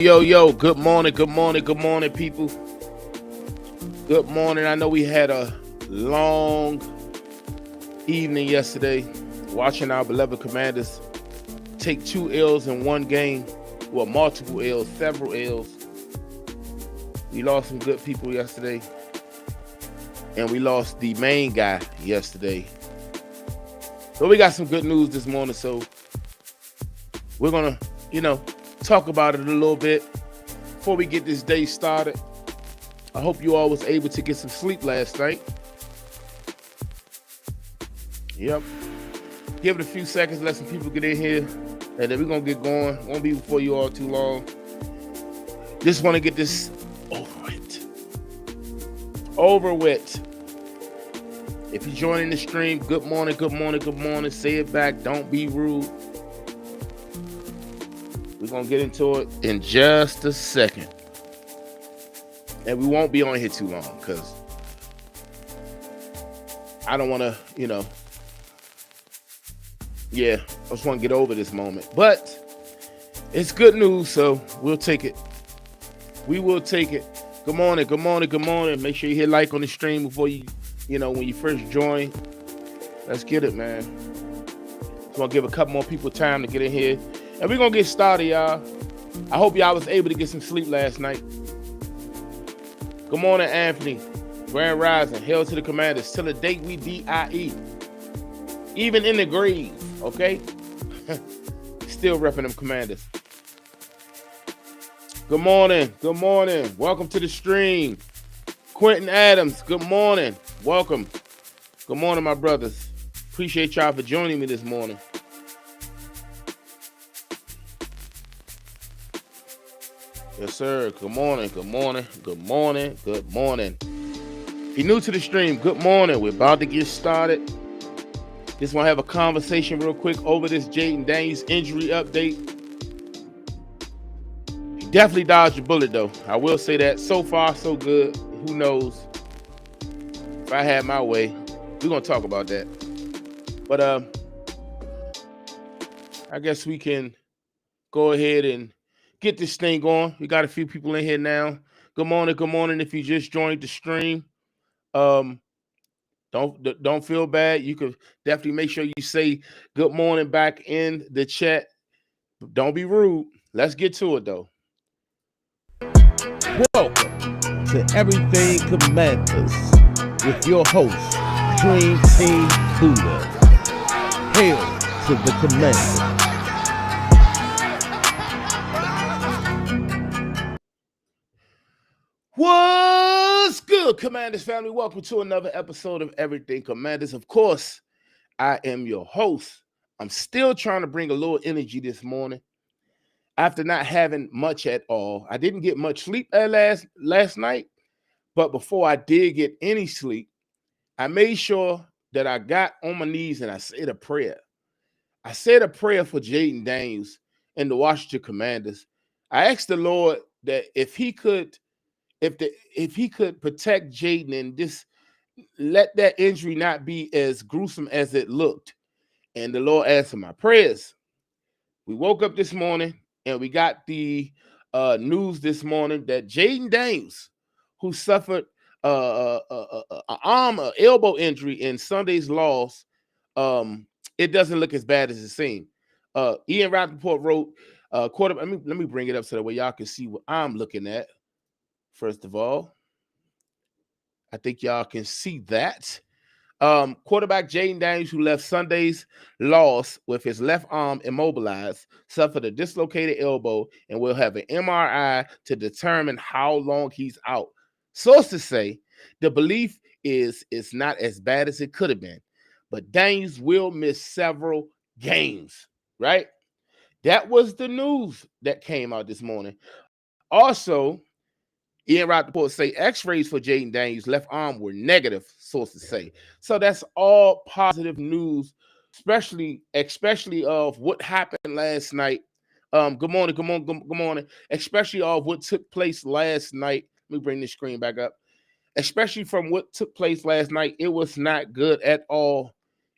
Yo, good morning, people. Good morning. I know we had a long evening yesterday watching our beloved Commanders take 2 L's in one game. Well, multiple L's, several L's. We lost some good people yesterday, and we lost the main guy yesterday. But we got some good news this morning, so we're going to, talk about it a little bit before we get this day started. I hope you all was able to get some sleep last night. Yep. Give it a few seconds, let some people get in here, and then we're going to get going. Won't be before you all too long. Just want to get this over with. If you're joining the stream, good morning. Say it back. Don't be rude. We're going to get into it in just a second. And we won't be on here too long because I don't want to, I just want to get over this moment. But it's good news, so we'll take it. We will take it. Good morning. Make sure you hit like on the stream before when you first join. Let's get it, man. Just want to give a couple more people time to get in here. And we're going to get started, y'all. I hope y'all was able to get some sleep last night. Good morning, Anthony. Grand Rising. Hail to the Commanders. Till the date we DIE. Even in the grave, okay? Still repping them Commanders. Good morning. Welcome to the stream. Quentin Adams, good morning. Welcome. Good morning, my brothers. Appreciate y'all for joining me this morning. Yes, sir. Good morning. If you're new to the stream, good morning. We're about to get started. Just want to have a conversation real quick over this Jayden Daniels injury update. He definitely dodged a bullet, though. I will say that. So far, so good. Who knows? If I had my way, we're going to talk about that. But I guess we can go ahead and get this thing going. We got a few people in here now. Good morning. If you just joined the stream, don't feel bad. You could definitely make sure you say good morning back in the chat. Don't be rude. Let's get to it, though. Welcome to Everything Commanders with your host, Dream Team Buddha. Hail to the Commanders. What's good, Commanders family? Welcome to another episode of Everything Commanders. Of course, I am your host. I'm still trying to bring a little energy this morning after not having much at all. I didn't get much sleep last night, but before I did get any sleep, I made sure that I got on my knees and I said a prayer. I said a prayer for Jayden Daniels and the Washington Commanders. I asked the Lord that if he could protect Jayden and just let that injury not be as gruesome as it looked. And the Lord answered my prayers. We woke up this morning and we got the news this morning that Jayden Daniels, who suffered an elbow injury in Sunday's loss, it doesn't look as bad as it seemed. Ian Rappaport wrote, quarterback. Let me bring it up so that way y'all can see what I'm looking at. First of all, I think y'all can see that. Quarterback Jayden Daniels, who left Sunday's loss with his left arm immobilized, suffered a dislocated elbow and will have an MRI to determine how long he's out. Sources say the belief is it's not as bad as it could have been, but Daniels will miss several games, right? That was the news that came out this morning. Also, Ian Rappaport say x-rays for Jayden Daniels' left arm were negative, sources say. So that's all positive news, especially of what happened last night. Good morning. Especially of what took place last night. Let me bring this screen back up. Especially from what took place last night, it was not good at all.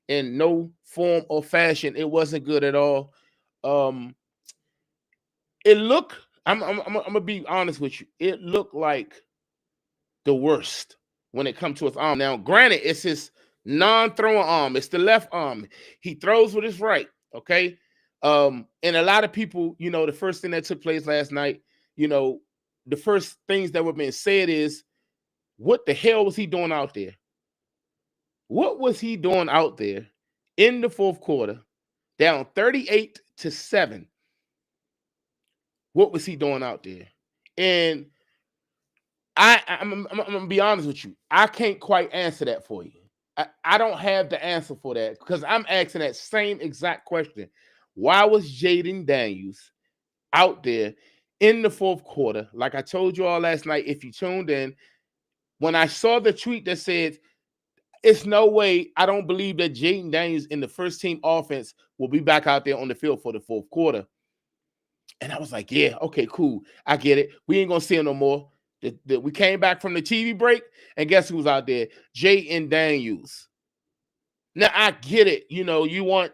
In no form or fashion, it wasn't good at all. It looked I'm gonna be honest with you. It looked like the worst when it comes to his arm. Now, granted, it's his non-throwing arm. It's the left arm. He throws with his right. Okay. And a lot of people, the first thing that took place last night, you know, the first things that were being said is, what the hell was he doing out there? What was he doing out there in the fourth quarter, down 38-7? What was he doing out there? And I'm gonna be honest with you. I can't quite answer that for you. I don't have the answer for that because I'm asking that same exact question. Why was Jayden Daniels out there in the fourth quarter? Like I told you all last night, if you tuned in, when I saw the tweet that said, "It's no way, I don't believe that Jayden Daniels in the first team offense will be back out there on the field for the fourth quarter." And I was like, yeah, okay, cool. I get it. We ain't gonna see him no more. We came back from the TV break, and guess who's out there? Jayden Daniels. Now I get it. You want,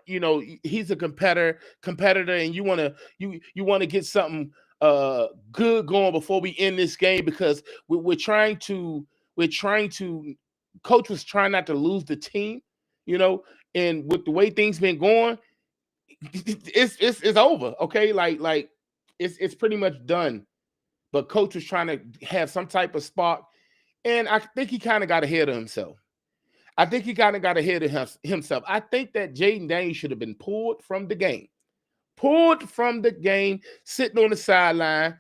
he's a competitor, and you want to get something good going before we end this game because we're trying to coach was trying not to lose the team, and with the way things been going, it's over. Okay, like it's pretty much done. But coach was trying to have some type of spark, and I think he kind of got ahead of himself. Himself. I think that Jayden Daniels should have been pulled from the game. Pulled from the game, sitting on the sideline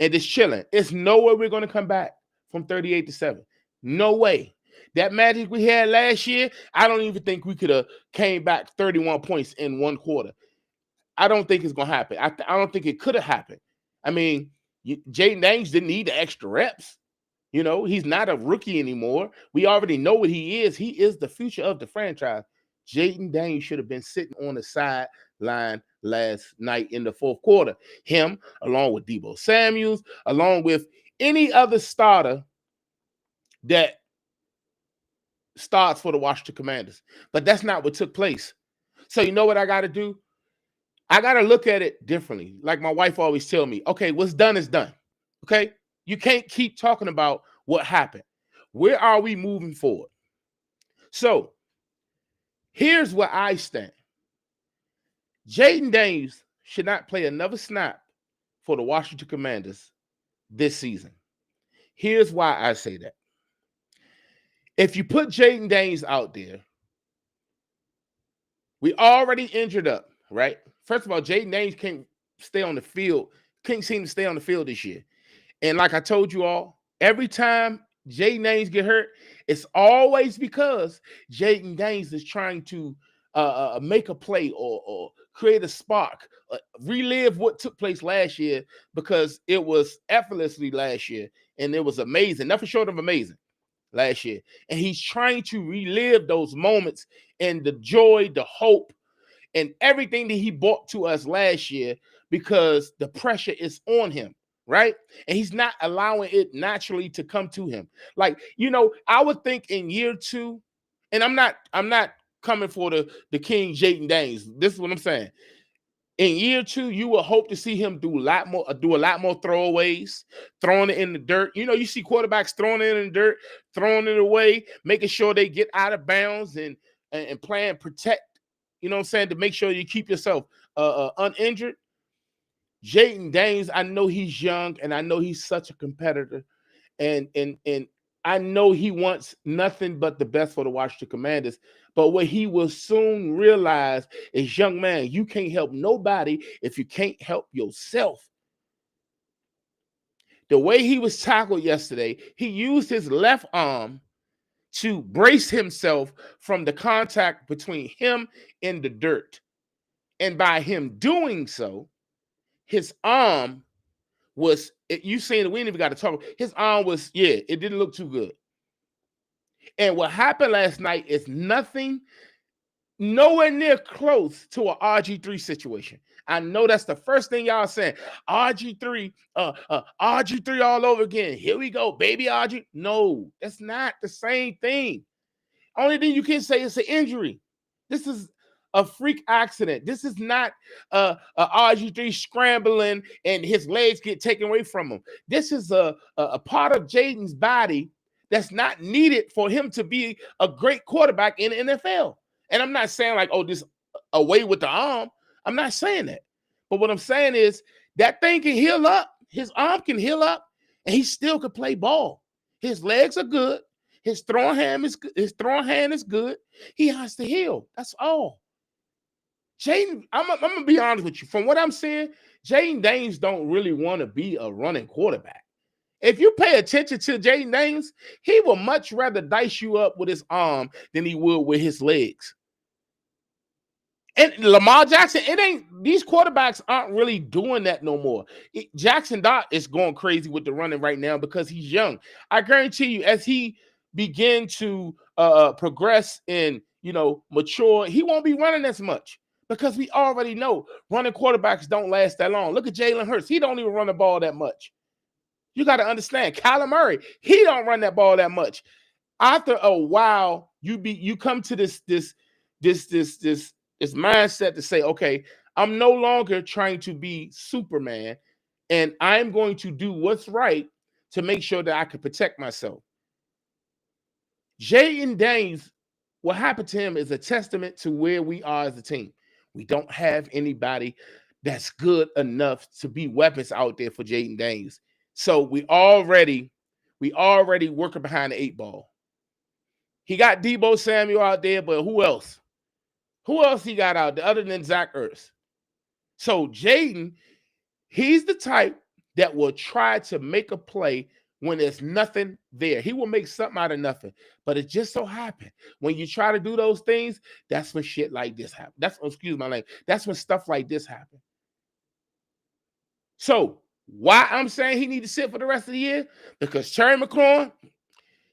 and just chilling. It's no way we're going to come back from 38-7. No way. That magic we had last year, I don't even think we could have came back 31 points in one quarter. I don't think it's going to happen. I don't think it could have happened. I mean, Jayden Daniels didn't need the extra reps. He's not a rookie anymore. We already know what he is. He is the future of the franchise. Jayden Daniels should have been sitting on the sideline last night in the fourth quarter. Him, along with Deebo Samuels, along with any other starter that starts for the Washington Commanders. But that's not what took place. So you know what I got to do? I got to look at it differently. Like my wife always tell me, okay, what's done is done. Okay? You can't keep talking about what happened. Where are we moving forward? So here's where I stand. Jayden Daniels should not play another snap for the Washington Commanders this season. Here's why I say that. If you put Jayden Daniels out there, we already injured up, right? First of all, Jayden Daniels can't stay on the field, can't seem to stay on the field this year. And like I told you all, every time Jayden Daniels get hurt, it's always because Jayden Daniels is trying to make a play or create a spark, relive what took place last year because it was effortlessly last year and it was amazing, nothing short of amazing last year. And he's trying to relive those moments and the joy, the hope, and everything that he brought to us last year because the pressure is on him. Right. And he's not allowing it naturally to come to him. Like, I would think in year 2, and I'm not coming for the King Jayden Daniels. This is what I'm saying. In year 2, you will hope to see him do a lot more throwaways, throwing it in the dirt. You see quarterbacks throwing it in the dirt, throwing it away, making sure they get out of bounds and playing protect, what I'm saying, to make sure you keep yourself uninjured. Jayden Daniels, I know he's young and I know he's such a competitor. And I know he wants nothing but the best for the Washington Commanders. But what he will soon realize is, young man, you can't help nobody if you can't help yourself. The way he was tackled yesterday, he used his left arm to brace himself from the contact between him and the dirt. And by him doing so, his arm was, you seen it, we ain't even got to talk. His arm was, it didn't look too good. And what happened last night is nowhere near close to an RG3 situation. I know that's the first thing y'all saying. RG3 all over again. Here we go, baby RG. No, that's not the same thing. Only thing you can say is an injury. This is a freak accident. This is not a RG3 scrambling and his legs get taken away from him. This is a part of Jayden's body that's not needed for him to be a great quarterback in the NFL. And I'm not saying like, oh, this away with the arm. I'm not saying that. But what I'm saying is that thing can heal up. His arm can heal up, and he still could play ball. His legs are good. His throwing hand is good. He has to heal. That's all. Jayden, I'm gonna be honest with you. From what I'm seeing, Jayden Daniels don't really want to be a running quarterback. If you pay attention to Jayden Daniels, he will much rather dice you up with his arm than he would with his legs. And Lamar Jackson, these quarterbacks aren't really doing that no more. Jackson Dot is going crazy with the running right now because he's young. I guarantee you, as he begin to progress and mature, he won't be running as much because we already know running quarterbacks don't last that long. Look at Jalen Hurts; he don't even run the ball that much. You got to understand, Kyler Murray, he don't run that ball that much. After a while, you come to this mindset to say, okay, I'm no longer trying to be Superman, and I'm going to do what's right to make sure that I can protect myself. Jayden Daniels, what happened to him is a testament to where we are as a team. We don't have anybody that's good enough to be weapons out there for Jayden Daniels. So we already working behind the 8 ball. He got Deebo Samuel out there, but who else? Who else he got out there other than Zach Ertz? So Jayden, he's the type that will try to make a play when there's nothing there. He will make something out of nothing. But it just so happened when you try to do those things, that's when shit like this happens. Excuse my language. That's when stuff like this happens. So why I'm saying he need to sit for the rest of the year? Because Terry McLaurin,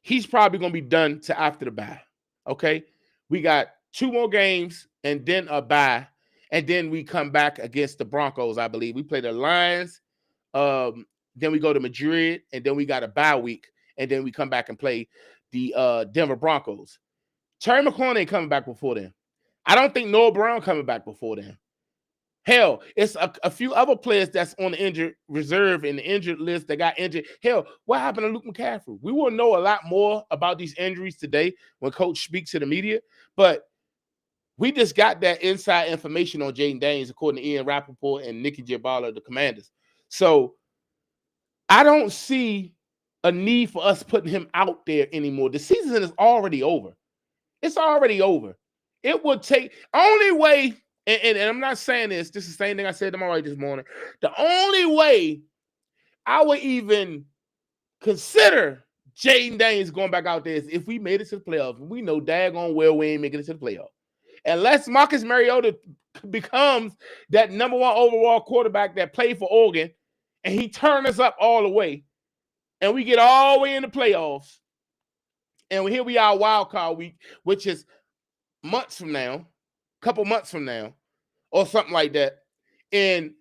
he's probably going to be done to after the bye. Okay? We got 2 more games and then a bye. And then we come back against the Broncos, I believe. We play the Lions. Then we go to Madrid. And then we got a bye week. And then we come back and play the Denver Broncos. Terry McLaurin ain't coming back before then. I don't think Noah Brown coming back before then. Hell, it's a few other players that's on the injured reserve and the injured list that got injured. Hell, what happened to Luke McCaffrey? We will know a lot more about these injuries today when Coach speaks to the media. But we just got that inside information on Jayden Daniels, according to Ian Rappaport and Nikki Jabala, the Commanders. So I don't see a need for us putting him out there anymore. The season is already over. It's already over. It would take only way. And I'm not saying this. This is the same thing I said to my wife this morning. The only way I would even consider Jayden Daniels going back out there is if we made it to the playoffs. We know daggone well we ain't making it to the playoffs. Unless Marcus Mariota becomes that number 1 overall quarterback that played for Oregon and he turns us up all the way and we get all the way in the playoffs and here we are wild card week, which is months from now, couple months from now, or something like that. And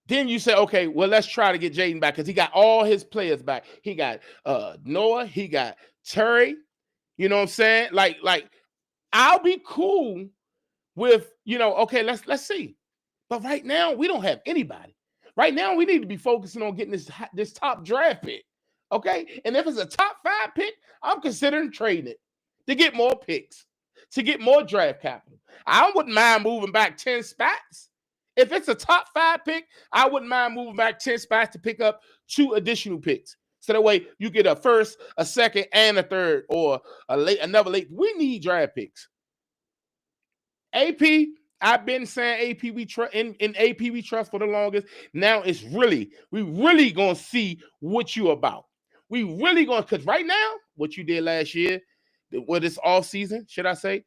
then you say, okay, well, let's try to get Jayden back because he got all his players back. He got Noah, he got Terry. You know what I'm saying? Like I'll be cool with, okay, let's see. But right now, we don't have anybody. Right now, we need to be focusing on getting this top draft pick. Okay? And if it's a top 5 pick, I'm considering trading it to get more picks, to get more draft capital. I wouldn't mind moving back 10 spots. If it's a top 5 pick, I wouldn't mind moving back 10 spots to pick up 2 additional picks. So that way you get a first, a second, and a third, or another late. We need draft picks. AP, I've been saying AP we trust in AP we trust for the longest. Now we really gonna see what you about. We really gonna, because right now, what you did last year, this off season, should I say,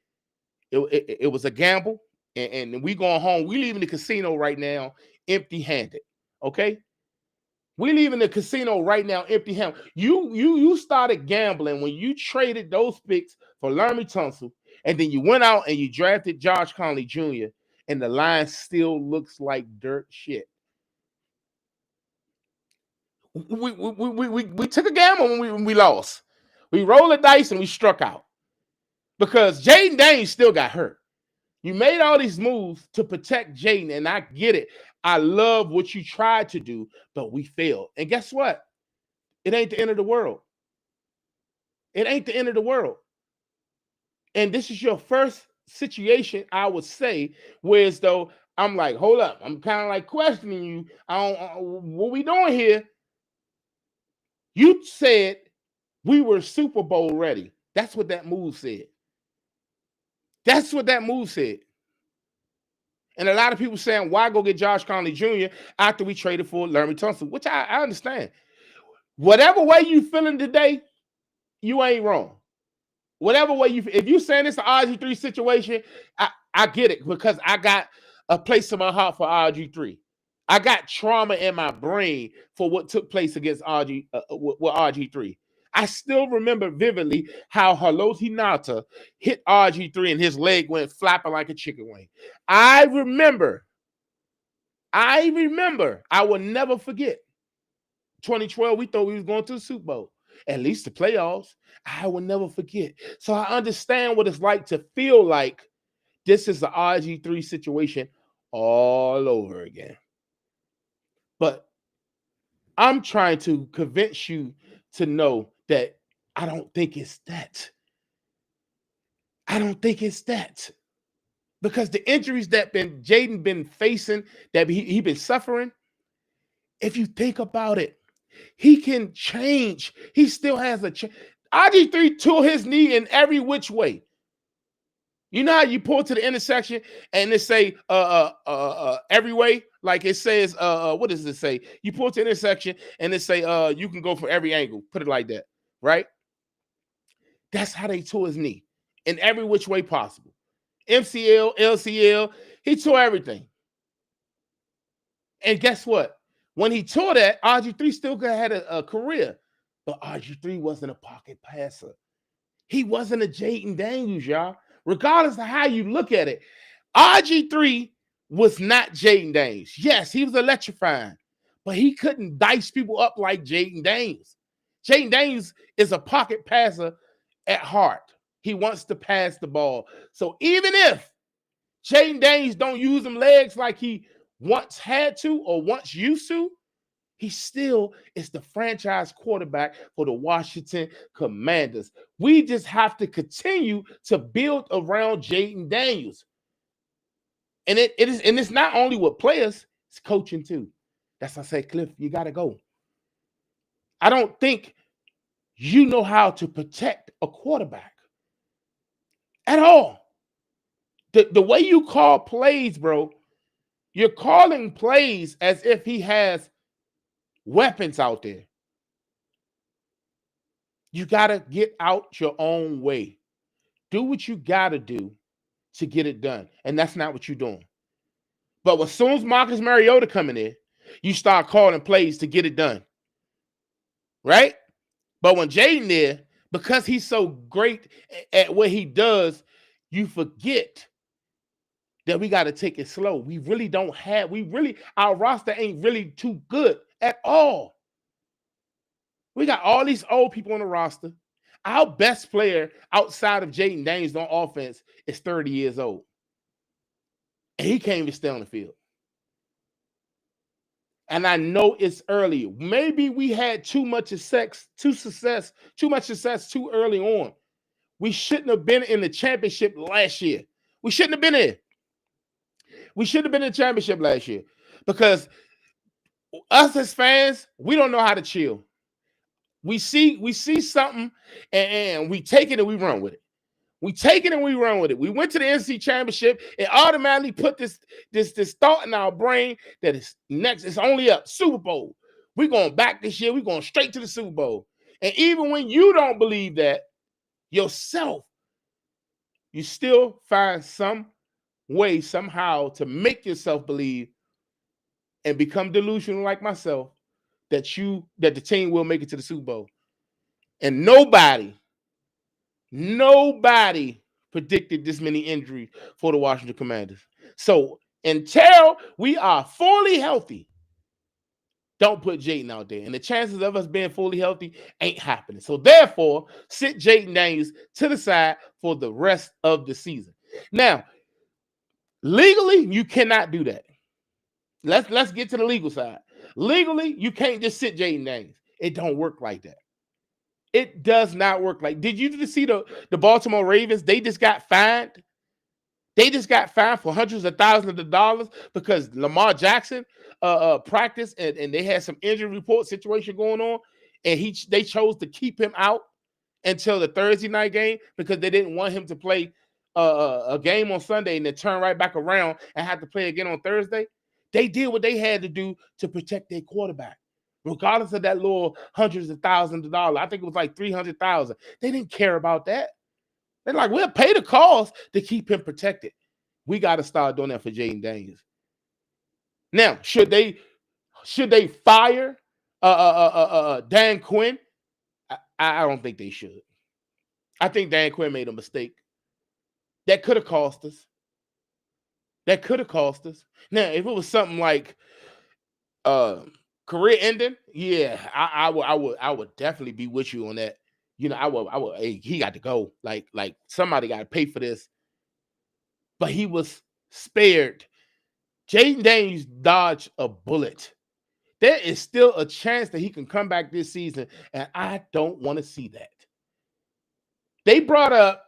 it was a gamble, and we going home. We leaving the casino right now empty-handed. Okay, we leaving the casino right now empty-handed. You started gambling when you traded those picks for Laramie Tunsil, and then you went out and you drafted Josh Conley Jr., and the line still looks like dirt shit. We took a gamble when we lost. We rolled the dice and we struck out because Jayden Daniels still got hurt. You made all these moves to protect Jayden, and I get it. I love what you tried to do, but we failed. And guess what? It ain't the end of the world. It ain't the end of the world. And this is your first situation, I would say, whereas though I'm like, hold up, I'm kind of like questioning you. I don't, what we doing here? You said we were Super Bowl ready. That's what that move said. That's what that move said. And a lot of people saying, why go get Josh Conley Jr. after we traded for Larry Tunsil, which I understand. Whatever way you feeling today, you ain't wrong. Whatever way you, if you saying it's an RG3 situation, I get it because I got a place in my heart for RG3. I got trauma in my brain for what took place against with RG3. I still remember vividly how Haloti Nata hit RG3 and his leg went flapping like a chicken wing. I remember. I will never forget. 2012, we thought we was going to the Super Bowl, at least the playoffs. I will never forget. So I understand what it's like to feel like this is the RG3 situation all over again. But I'm trying to convince you to know that I don't think it's that. I don't think it's that. Because the injuries that Jayden been facing, that he been suffering, if you think about it, he can change. He still has a chance. RG3 tore his knee in every which way. You know how you pull to the intersection and it say every way? Like it says, what does it say? You pull to the intersection and it say you can go for every angle. Put it like that, right? That's how they tore his knee in every which way possible. MCL, LCL, he tore everything. And guess what? When he tore that, RG3 still could have had a career, but RG3 wasn't a pocket passer. He wasn't a Jayden Daniels, y'all. Regardless of how you look at it, RG3 was not Jayden Daniels. Yes, he was electrifying, but he couldn't dice people up like Jayden Daniels. Jayden Daniels is a pocket passer at heart. He wants to pass the ball. So even if Jayden Daniels don't use them legs like he once had to or once used to, he still is the franchise quarterback for the Washington Commanders. We just have to continue to build around Jayden Daniels. And it's not only with players, it's coaching too. That's why I say, Cliff, you got to go. I don't think you know how to protect a quarterback at all. The way you call plays, bro, you're calling plays as if he has weapons out there. You got to get out your own way. Do what you got to do to get it done. And that's not what you're doing. But as soon as Marcus Mariota coming in, you start calling plays to get it done. Right? But when Jayden there, because he's so great at what he does, you forget that we got to take it slow. We really don't have, our roster ain't really too good at all. We got all these old people on the roster. Our best player outside of Jayden Daniels on offense is 30 years old. And he can't even stay on the field. And I know it's early. Maybe we had too much success too early on. We shouldn't have been in the championship last year. We shouldn't have been in. We should have been in the championship last year because us as fans, we don't know how to chill. We see something and we take it and we run with it. We take it and we run with it. We went to the NFC Championship. It automatically put this thought in our brain that it's next. It's only up Super Bowl. We're going back this year. We're going straight to the Super Bowl. And even when you don't believe that yourself, you still find some way somehow to make yourself believe and become delusional like myself that the team will make it to the Super Bowl. And nobody predicted this many injuries for the Washington Commanders. So until we are fully healthy, don't put Jayden out there. And the chances of us being fully healthy ain't happening. So therefore, sit Jayden Daniels to the side for the rest of the season. Now, Legally, you cannot do that. Let's get to the legal side. Legally, you can't just sit Jayden Daniels. It don't work like that. It does not work like. Did you just see the Baltimore Ravens? They just got fined. They just got fined for hundreds of thousands of dollars because Lamar Jackson practiced and they had some injury report situation going on, and they chose to keep him out until the Thursday night game because they didn't want him to play a game on Sunday and then turn right back around and have to play again on Thursday. They did what they had to do to protect their quarterback, regardless of that little hundreds of thousands of dollars. I think it was like 300,000. They didn't care about that. They're like, we'll pay the cost to keep him protected. We got to start doing that for Jayden Daniels. Now, should they fire Dan Quinn? I don't think they should. I think Dan Quinn made a mistake. That could have cost us. That could have cost us. Now, if it was something like career ending, yeah, I would definitely be with you on that. You know, I would. Hey, he got to go. Like somebody got to pay for this. But he was spared. Jayden Daniels dodged a bullet. There is still a chance that he can come back this season, and I don't want to see that. They brought up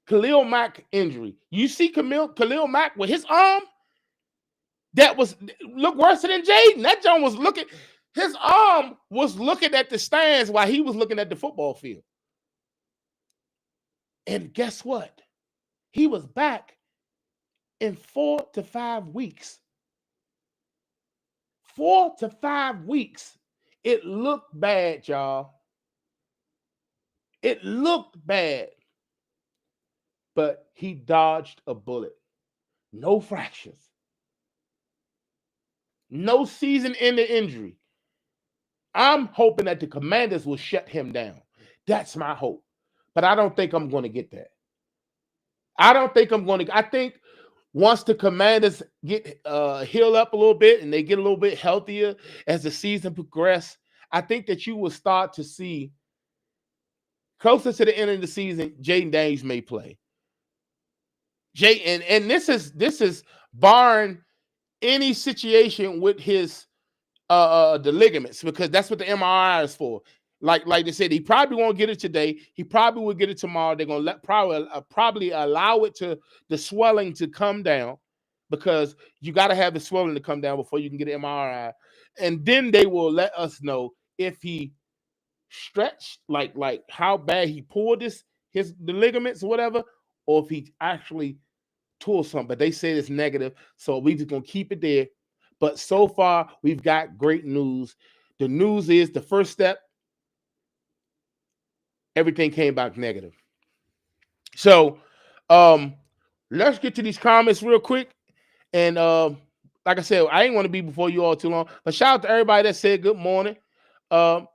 Khalil Mack injury. You see Khalil Mack with his arm? That was look worse than Jayden. That John was looking, his arm was looking at the stands while he was looking at the football field. And guess what? He was back in 4 to 5 weeks. 4 to 5 weeks. It looked bad, y'all. It looked bad. But he dodged a bullet. No fractures. No season-ending injury. I'm hoping that the Commanders will shut him down. That's my hope. But I don't think I'm going to get that. I think once the Commanders get heal up a little bit and they get a little bit healthier as the season progresses, I think that you will start to see closer to the end of the season, Jayden Daniels may play. And this is barring any situation with his the ligaments, because that's what the MRI is for. Like they said, he probably won't get it today. He probably will get it tomorrow. They're gonna probably allow it to the swelling to come down, because you got to have the swelling to come down before you can get an MRI, and then they will let us know if he stretched, like how bad he pulled the ligaments or whatever, or if he actually tore something. But they say it's negative, so we just gonna keep it there. But so far, we've got great news. The news is the first step, everything came back negative. So let's get to these comments real quick. And like I said, I ain't want to be before you all too long. But shout out to everybody that said good morning. Shout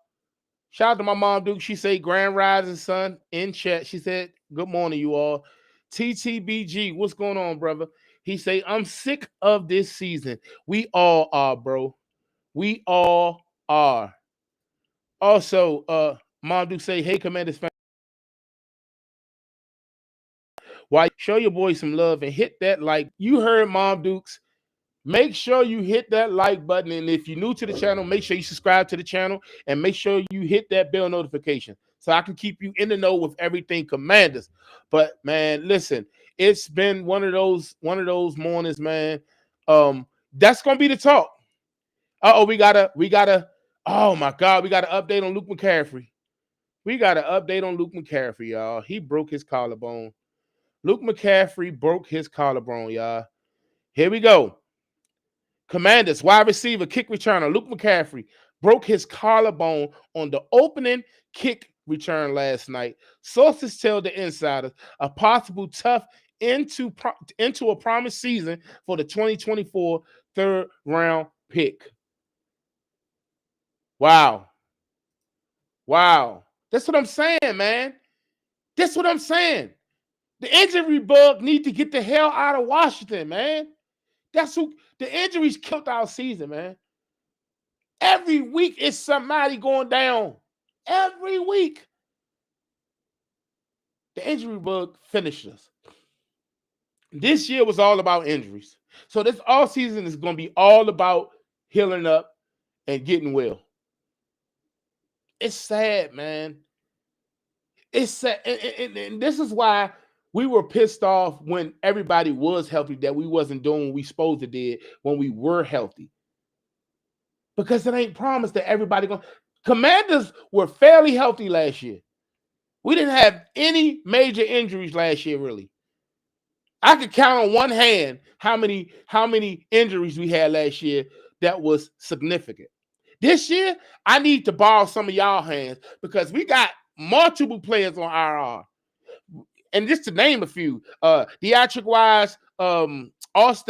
out to my mom, Duke. She said Grand Rising Sun in chat. She said, good morning, you all. TTBG, what's going on, brother? He say, I'm sick of this season. We all are, bro. We all are. Also, Mom Duke say, hey, Commanders fan. Why show your boy some love and hit that like. You heard Mom Dukes. Make sure you hit that like button. And if you're new to the channel, make sure you subscribe to the channel and make sure you hit that bell notification so I can keep you in the know with everything Commanders. But man, listen, it's been one of those mornings, man. That's gonna be the talk. We gotta. Oh my God, we got an update on Luke McCaffrey. We got an update on Luke McCaffrey, y'all. He broke his collarbone. Luke McCaffrey broke his collarbone, y'all. Here we go. Commanders wide receiver, kick returner Luke McCaffrey broke his collarbone on the opening kick return last night. Sources tell the insiders a possible tough into a promised season for the 2024 third round pick. Wow. That's what I'm saying, man. That's what I'm saying. The injury bug need to get the hell out of Washington, man. That's who the injuries killed our season, man. Every week is somebody going down. Every week. The injury bug finished us. This year was all about injuries. So this all season is going to be all about healing up and getting well. It's sad, man. It's sad. And this is why we were pissed off when everybody was healthy that we wasn't doing what we supposed to did when we were healthy. Because it ain't promised that everybody going. Commanders were fairly healthy last year. We didn't have any major injuries last year, really. I could count on one hand how many injuries we had last year that was significant. This year, I need to borrow some of y'all hands because we got multiple players on IR. And just to name a few, Deatrick Wise, Austin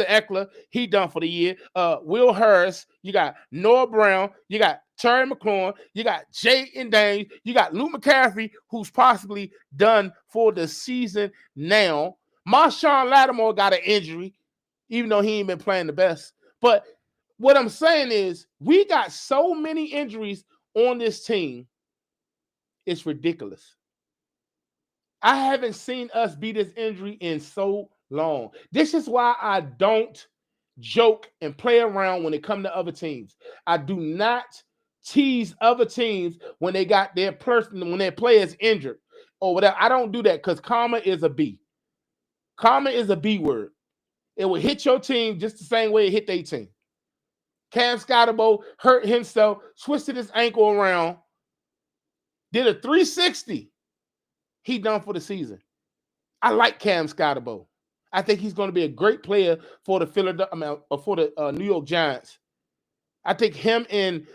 Eckler, he done for the year. Will Harris, you got Noah Brown, you got Terry McLaurin, you got Jayden Daniels, you got Luke McCaffrey, who's possibly done for the season now. Marshawn Lattimore got an injury, even though he ain't been playing the best. But what I'm saying is, we got so many injuries on this team, it's ridiculous. I haven't seen us beat this injury in so long. This is why I don't joke and play around when it comes to other teams. I do not tease other teams when they got their person, when their players injured or whatever. I don't do that because karma is a B. Karma is a B word. It will hit your team just the same way it hit their team. Cam Scotterbo hurt himself, twisted his ankle around, did a 360. He done for the season. I like Cam Scotterbo. I think he's going to be a great player for the New York Giants. I think him and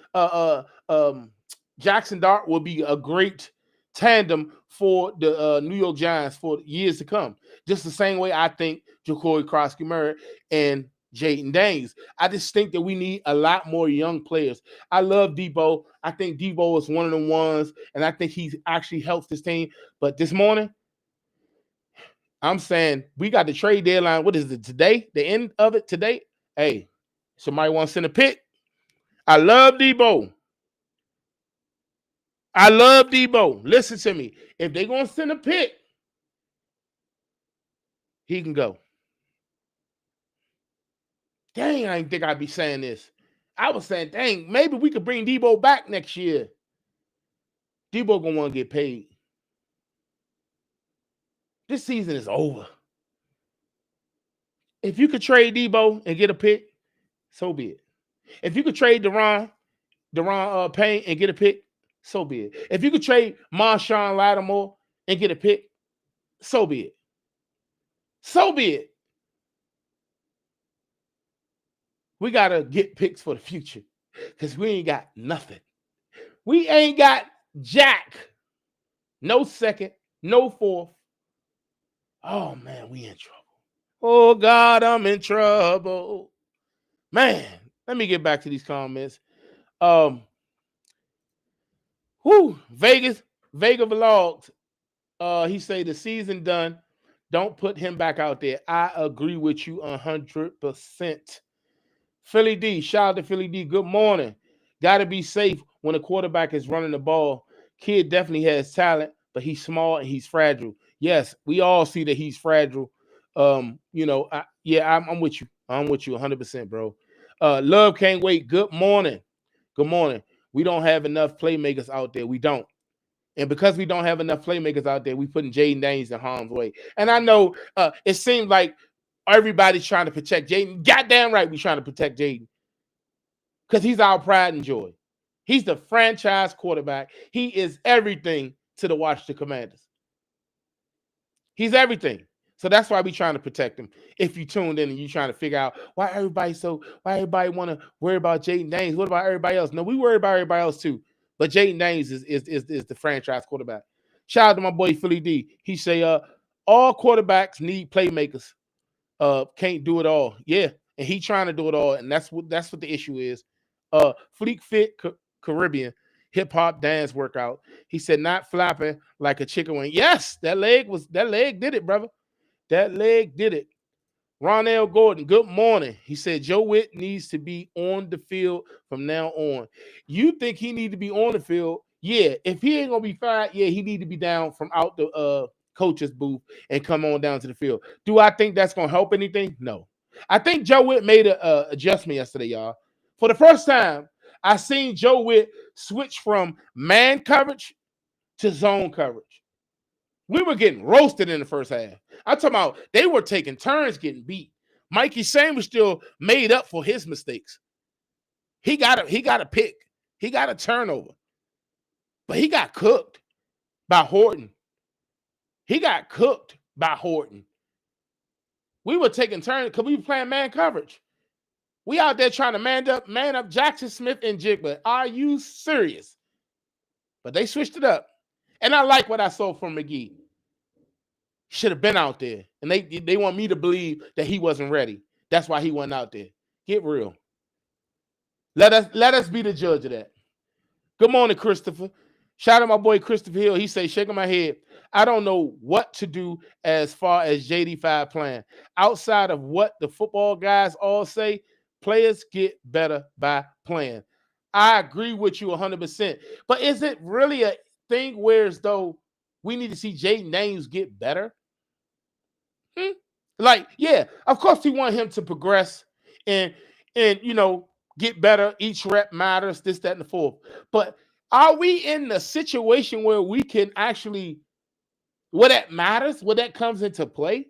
Jackson Dart will be a great tandem for the New York Giants for years to come. Just the same way I think Jacoby Crosby-Murray and Jayden Daniels. I just think that we need a lot more young players. I love Debo. I think Debo is one of the ones, and I think he actually helps this team. But this morning, I'm saying we got the trade deadline. What is it today? The end of it today? Hey, somebody want to send a pick? I love Debo. I love Debo. Listen to me. If they're going to send a pick, he can go. Dang, I didn't think I'd be saying this. I was saying, dang, maybe we could bring Debo back next year. Debo going to want to get paid. This season is over. If you could trade Debo and get a pick, so be it. If you could trade Deron Payne and get a pick, so be it. If you could trade Marshawn Lattimore and get a pick, so be it. So be it. We got to get picks for the future because we ain't got nothing. We ain't got jack. No second, no fourth. Oh, man, we in trouble. Oh, God, I'm in trouble. Man, let me get back to these comments. Vega Vlogs. He say the season done. Don't put him back out there. I agree with you 100%. Philly D, shout out to Philly D. Good morning. Got to be safe when a quarterback is running the ball. Kid definitely has talent, but he's small and he's fragile. Yes, we all see that he's fragile. I'm with you. I'm with you 100%, bro. Love can't wait. Good morning. Good morning. We don't have enough playmakers out there. We don't. And because we don't have enough playmakers out there, we putting Jayden Daniels in harm's way. And I know it seems like everybody's trying to protect Jayden. Goddamn right, we trying to protect Jayden because he's our pride and joy. He's the franchise quarterback. He is everything to the Washington Commanders. He's everything. So that's why we trying to protect him. If you tuned in and you trying to figure out why everybody want to worry about Jayden Daniels, what about everybody else? No, we worry about everybody else too. But Jayden Daniels is the franchise quarterback. Shout out to my boy Philly D. He say all quarterbacks need playmakers. Can't do it all. Yeah, and he trying to do it all, and that's what the issue is. Fleek Fit Caribbean hip hop dance workout. He said not flapping like a chicken wing. Yes, that leg did it, brother. That leg did it. Ronell Gordon, good morning. He said Joe Witt needs to be on the field from now on. You think he need to be on the field? Yeah. If he ain't gonna be fired, yeah, he need to be down from out the coach's booth and come on down to the field. Do I think that's going to help anything? No. I think Joe Witt made a adjustment yesterday, y'all. For the first time, I seen Joe Witt switch from man coverage to zone coverage. We were getting roasted in the first half. I'm talking about they were taking turns getting beat. Mikey Sanders still made up for his mistakes. He got a pick. He got a turnover. But he got cooked by Horton. He got cooked by Horton. We were taking turns because we were playing man coverage. We out there trying to man up Jackson Smith and Jigba. Are you serious? But they switched it up. And I like what I saw from McGee. Should have been out there. And they want me to believe that he wasn't ready. That's why he wasn't out there. Get real. Let us be the judge of that. Good morning, Christopher. Shout out my boy Christopher Hill. He say, shaking my head. I don't know what to do as far as JD5 plan. Outside of what the football guys all say, players get better by playing. I agree with you 100%. But is it really a thing where as though we need to see Jayden Daniels get better? Like, yeah, of course we want him to progress and get better. Each rep matters, this, that, and the fourth. But are we in the situation where we can actually, where that matters, where that comes into play?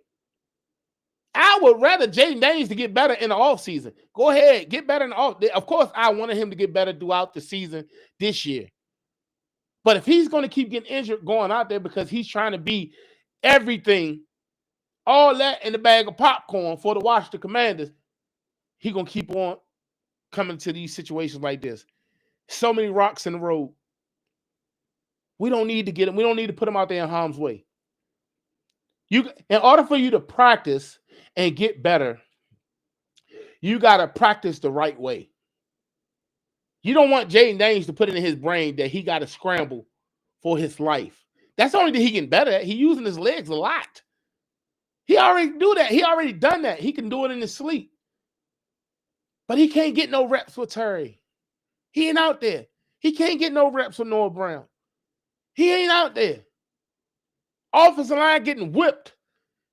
I would rather Jayden Daniels to get better in the offseason. Go ahead, get better in the off. Of course, I wanted him to get better throughout the season this year. But if he's going to keep getting injured going out there because he's trying to be everything, all that in the bag of popcorn for the Washington Commanders, he's going to keep on coming to these situations like this. So many rocks in the road. We don't need to get him. We don't need to put him out there in harm's way. In order for you to practice and get better, you got to practice the right way. You don't want Jayden Daniels to put it in his brain that he got to scramble for his life. That's the only thing he can better at. He's using his legs a lot. He already do that. He already done that. He can do it in his sleep. But he can't get no reps with Terry. He ain't out there. He can't get no reps with Noah Brown. He ain't out there. Offensive line getting whipped.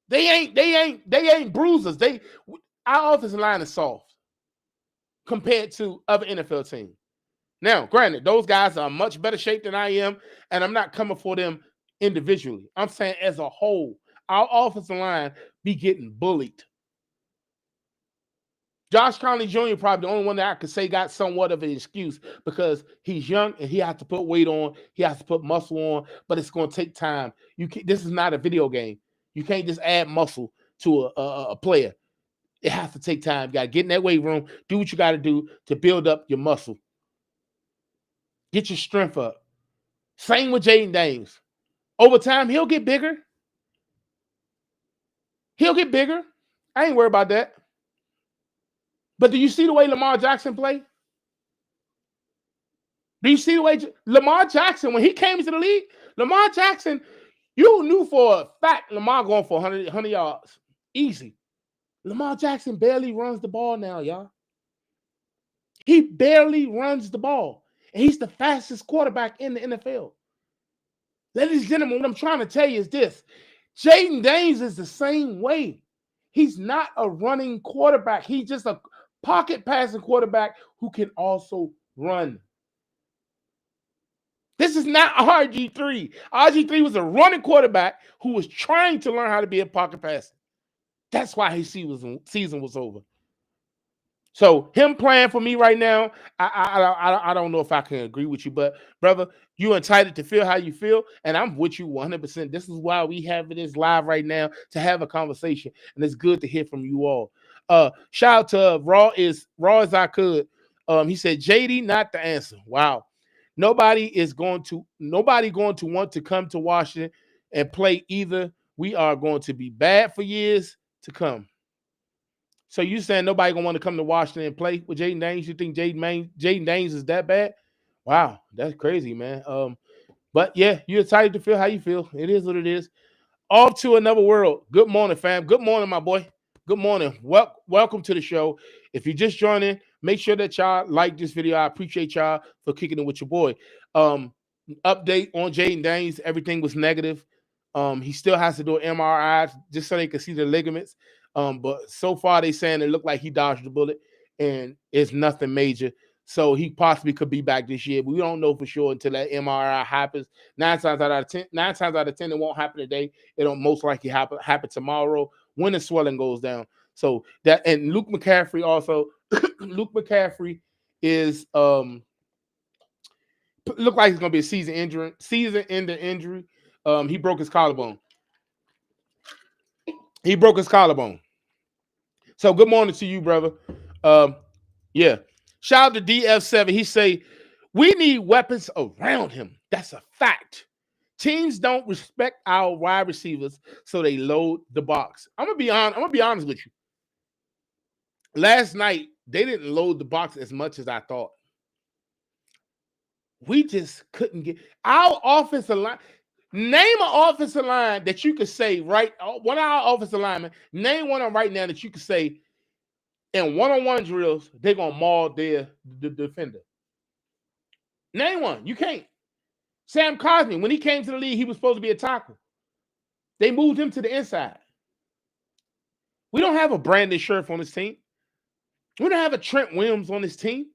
They ain't bruisers. Our offensive line is soft compared to other NFL teams. Now, granted, those guys are in much better shape than I am, and I'm not coming for them individually. I'm saying as a whole, our offensive line be getting bullied. Josh Conley Jr. probably the only one that I could say got somewhat of an excuse because he's young and he has to put weight on. He has to put muscle on, but it's going to take time. This is not a video game. You can't just add muscle to a player. It has to take time. You got to get in that weight room, do what you got to do to build up your muscle. Get your strength up. Same with Jayden Daniels. Over time, he'll get bigger. He'll get bigger. I ain't worried about that. But do you see the way Lamar Jackson played? Do you see the way Lamar Jackson, when he came into the league, Lamar Jackson, you knew for a fact Lamar going for 100 yards. Easy. Lamar Jackson barely runs the ball now, y'all. He barely runs the ball. And he's the fastest quarterback in the NFL. Ladies and gentlemen, what I'm trying to tell you is this. Jayden Daniels is the same way. He's not a running quarterback. He's just a pocket passing quarterback who can also run. This is not RG3. RG3 was a running quarterback who was trying to learn how to be a pocket passer. That's why his season was over. So him playing for me right now, I don't know if I can agree with you, but brother, you're entitled to feel how you feel, and I'm with you 100%. This is why we have this live right now to have a conversation, and it's good to hear from you all. Shout out to Raw as I could. He said JD not the answer. Wow, nobody going to want to come to Washington and play either. We are going to be bad for years to come. So you saying nobody gonna want to come to Washington and play with Jayden Daniels? You think Jayden Daniels is that bad? Wow, that's crazy, man. But yeah, you're entitled to feel how you feel. It is what it is. Off to another world. Good morning, fam. Good morning, my boy. Good morning. Welcome to the show. If you just joining, make sure that y'all like this video. I appreciate y'all for kicking it with your boy. Update on Jayden Daniels. Everything was negative. He still has to do an MRI just so they can see the ligaments. But so far they saying it looked like he dodged the bullet and it's nothing major. So he possibly could be back this year, but we don't know for sure until that MRI happens. 9 times out of 10, it won't happen today. It'll most likely happen tomorrow when the swelling goes down. So that, and Luke McCaffrey also. Luke McCaffrey is look like he's gonna be a season-ending injury. He broke his collarbone. So good morning to you, brother. Yeah. Shout out to DF7. He say, we need weapons around him. That's a fact. Teams don't respect our wide receivers, so they load the box. I'm gonna be honest with you. Last night, they didn't load the box as much as I thought. We just couldn't get our offensive line. Name an offensive line that you could say right. One of our offensive linemen. Name one of them right now that you could say in one-on-one drills they're gonna maul the defender. Name one. You can't. Sam Cosmi, when he came to the league, he was supposed to be a tackle. They moved him to the inside. We don't have a Brandon Scherf on this team. We don't have a Trent Williams on this team.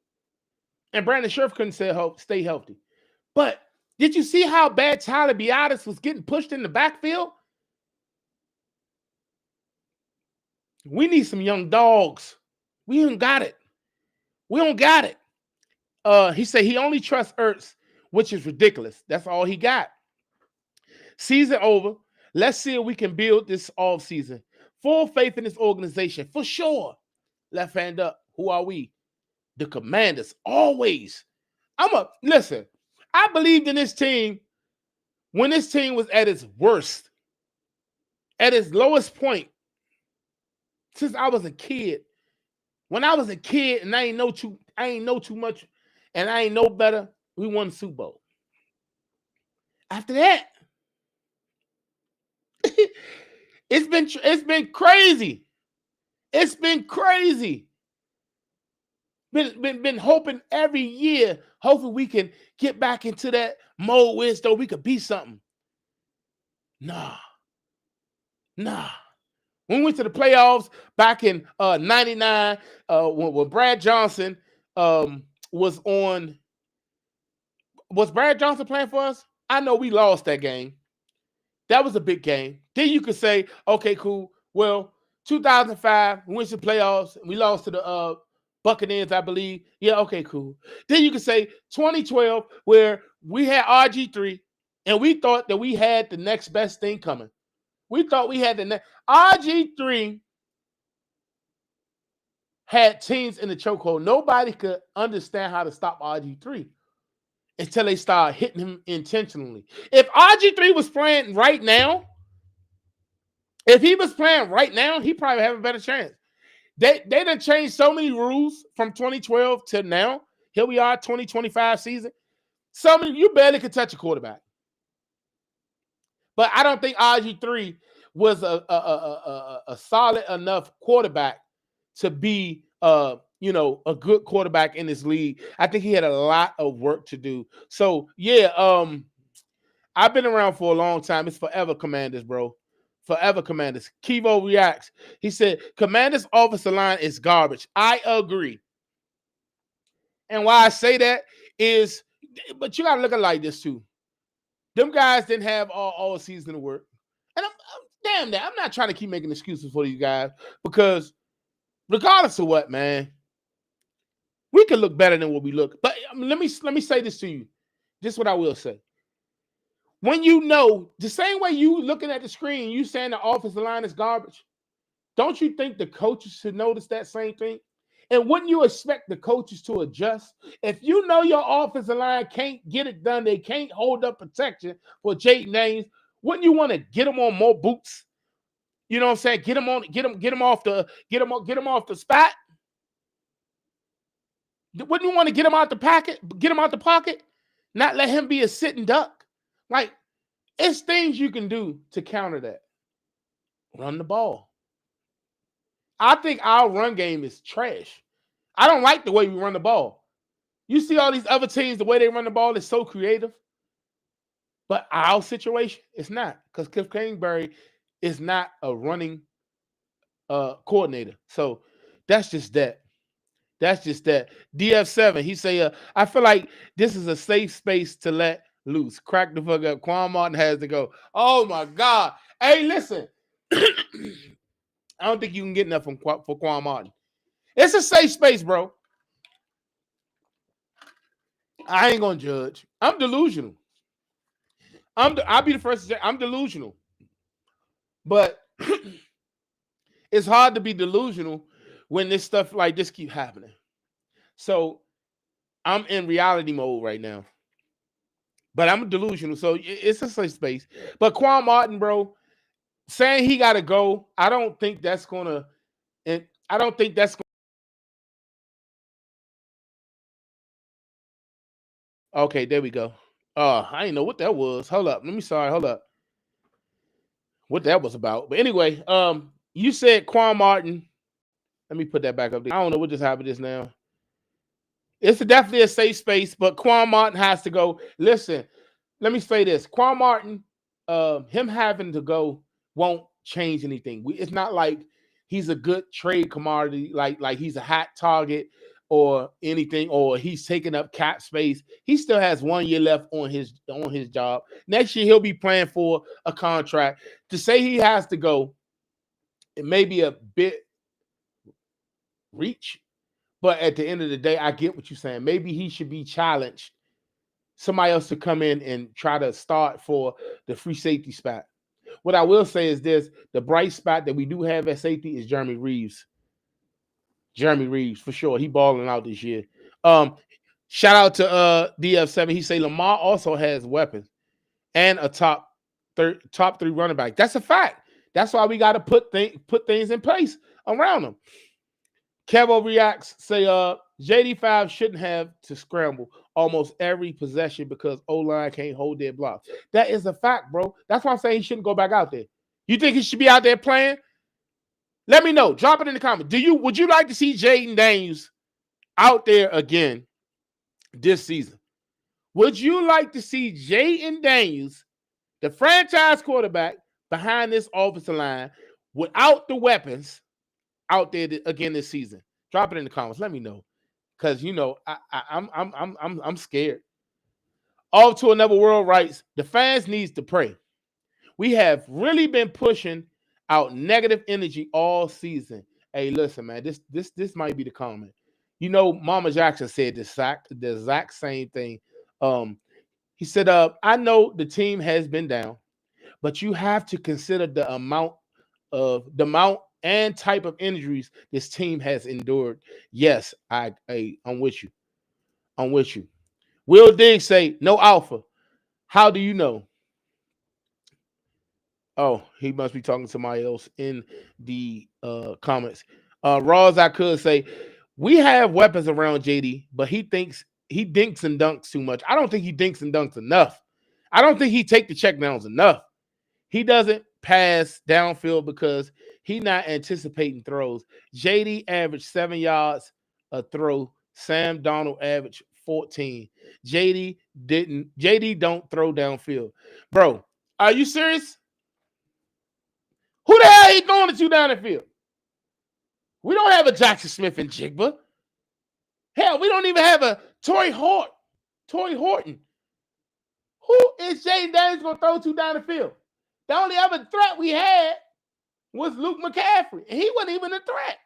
And Brandon Scherf couldn't stay healthy. But did you see how bad Tyler Biadasz was getting pushed in the backfield? We need some young dogs. We don't got it. He said he only trusts Ertz, which is ridiculous. That's all he got. Season over. Let's see if we can build this offseason. Full faith in this organization, for sure. Left hand up. Who are we? The Commanders. Always. Listen, I believed in this team when this team was at its worst, at its lowest point, since I was a kid. When I was a kid and I ain't know too much, and I ain't know better, we won the Super Bowl. After that, it's been crazy. It's been crazy. Been hoping every year, hopefully we can get back into that mode where though we could be something. Nah. When we went to the playoffs back in 99, when Brad Johnson was Brad Johnson playing for us? I know we lost that game. That was a big game. Then you could say, okay, cool. Well, 2005, we went to the playoffs. We lost to the Buccaneers, I believe. Yeah, okay, cool. Then you could say 2012, where we had RG3, and we thought that we had the next best thing coming. We thought we had the next. RG3 had teams in the chokehold. Nobody could understand how to stop RG3 until they started hitting him intentionally. If RG3 was playing right now, he probably have a better chance. They done changed so many rules from 2012 to now. Here we are, 2025 season. You barely could touch a quarterback. But I don't think RG3 was a solid enough quarterback to be a good quarterback in this league. I think he had a lot of work to do. So yeah, I've been around for a long time. It's forever Commanders, bro. Forever Commanders. Kivo reacts. He said, Commanders offensive line is garbage. I agree. And why I say that is, but you got to look at it like this too. Them guys didn't have all season to work. And I'm not trying to keep making excuses for these guys, because regardless of what, man, we can look better than what we look. But let me say this to you. This is what I will say. When you know, the same way you looking at the screen, you saying the offensive line is garbage, don't you think the coaches should notice that same thing? And wouldn't you expect the coaches to adjust? If you know your offensive line can't get it done, they can't hold up protection for Jayden Daniels, wouldn't you want to get them on more boots? You know what I'm saying? Get them off the spot. Wouldn't you want to get him out the pocket, not let him be a sitting duck? Like, it's things you can do to counter that. Run the ball. I think our run game is trash. I don't like the way we run the ball. You see all these other teams, the way they run the ball is so creative. But our situation, it's not, because Cliff Kingsbury is not a running coordinator. So that's just that. That's just that. DF7, he say, I feel like this is a safe space to let loose. Crack the fuck up. Quan Martin has to go. Oh my God. Hey, listen. I don't think you can get enough for Quan Martin. It's a safe space, bro. I ain't gonna judge. I'm delusional. I'll be the first to say I'm delusional. But it's hard to be delusional when this stuff like this keep happening. So I'm in reality mode right now. But I'm delusional, so it's a safe space. But Quan Martin, bro, saying he got to go, I don't think that's gonna. And I don't think that's. Okay, there we go. I didn't know what that was. Hold up, hold up. What that was about. But anyway, you said Quan Martin. Let me put that back up there. I don't know what just happened just now. It's definitely a safe space, but Quan Martin has to go. Listen, let me say this. Quan Martin, him having to go won't change anything. It's not like he's a good trade commodity, like he's a hot target or anything, or he's taking up cap space. He still has 1 year left on his job. Next year, he'll be playing for a contract. To say he has to go, it may be a bit reach. But at the end of the day, I get what you're saying. Maybe he should be challenged. Somebody else to come in and try to start for the free safety spot. What I will say is this: the bright spot that we do have at safety is Jeremy Reeves. Jeremy Reeves, for sure. He balling out this year. Shout out to DF7. He say Lamar also has weapons and a top three running back. That's a fact. That's why we got to put things in place around him. Kevo reacts, say, JD5 shouldn't have to scramble almost every possession because O-line can't hold their blocks. That is a fact, bro. That's why I'm saying he shouldn't go back out there. You think he should be out there playing? Let me know. Drop it in the comments. Would you like to see Jayden Daniels out there again this season? Would you like to see Jayden Daniels, the franchise quarterback, behind this offensive line without the weapons out there again this season? Drop it in the comments. Let me know, because I'm scared. Off to another world writes, the fans needs to pray. We have really been pushing out negative energy all season. Hey, listen, man, this might be the comment. You know, Mama Jackson said the exact same thing. He said, I know the team has been down, but you have to consider the amount and type of injuries this team has endured. Yes, I'm with you. I'm with you. Will Diggs say, no alpha. How do you know? Oh, he must be talking to somebody else in the comments. Raws, I could say, we have weapons around JD, but he dinks and dunks too much. I don't think he dinks and dunks enough. I don't think he take the checkdowns enough. He doesn't pass downfield because he's not anticipating throws. JD averaged 7 yards a throw. Sam Darnold averaged 14. JD don't throw downfield. Bro, are you serious? Who the hell he throwing it to down the field? We don't have a Jackson Smith and Jigba. Hell, we don't even have a Torrey Horton. Who is Jayden Daniels going to throw to down the field? The only other threat we had was Luke McCaffrey, and he wasn't even a threat.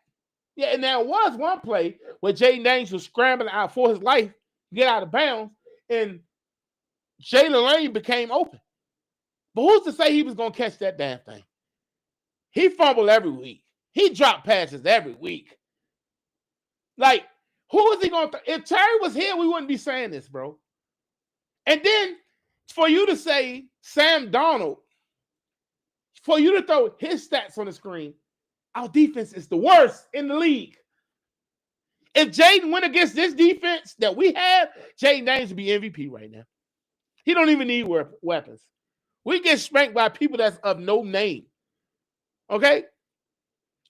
Yeah, and there was one play where Jayden Daniels was scrambling out for his life to get out of bounds, and Jalen Lane became open. But who's to say he was going to catch that damn thing? He fumbled every week. He dropped passes every week. Like, who is he going to If Terry was here, we wouldn't be saying this, bro. And then for you to say Sam Darnold, for you to throw his stats on the screen, our defense is the worst in the league. If Jayden went against this defense that we have, Jayden Daniels would be MVP right now. He don't even need weapons. We get spanked by people that's of no name. Okay?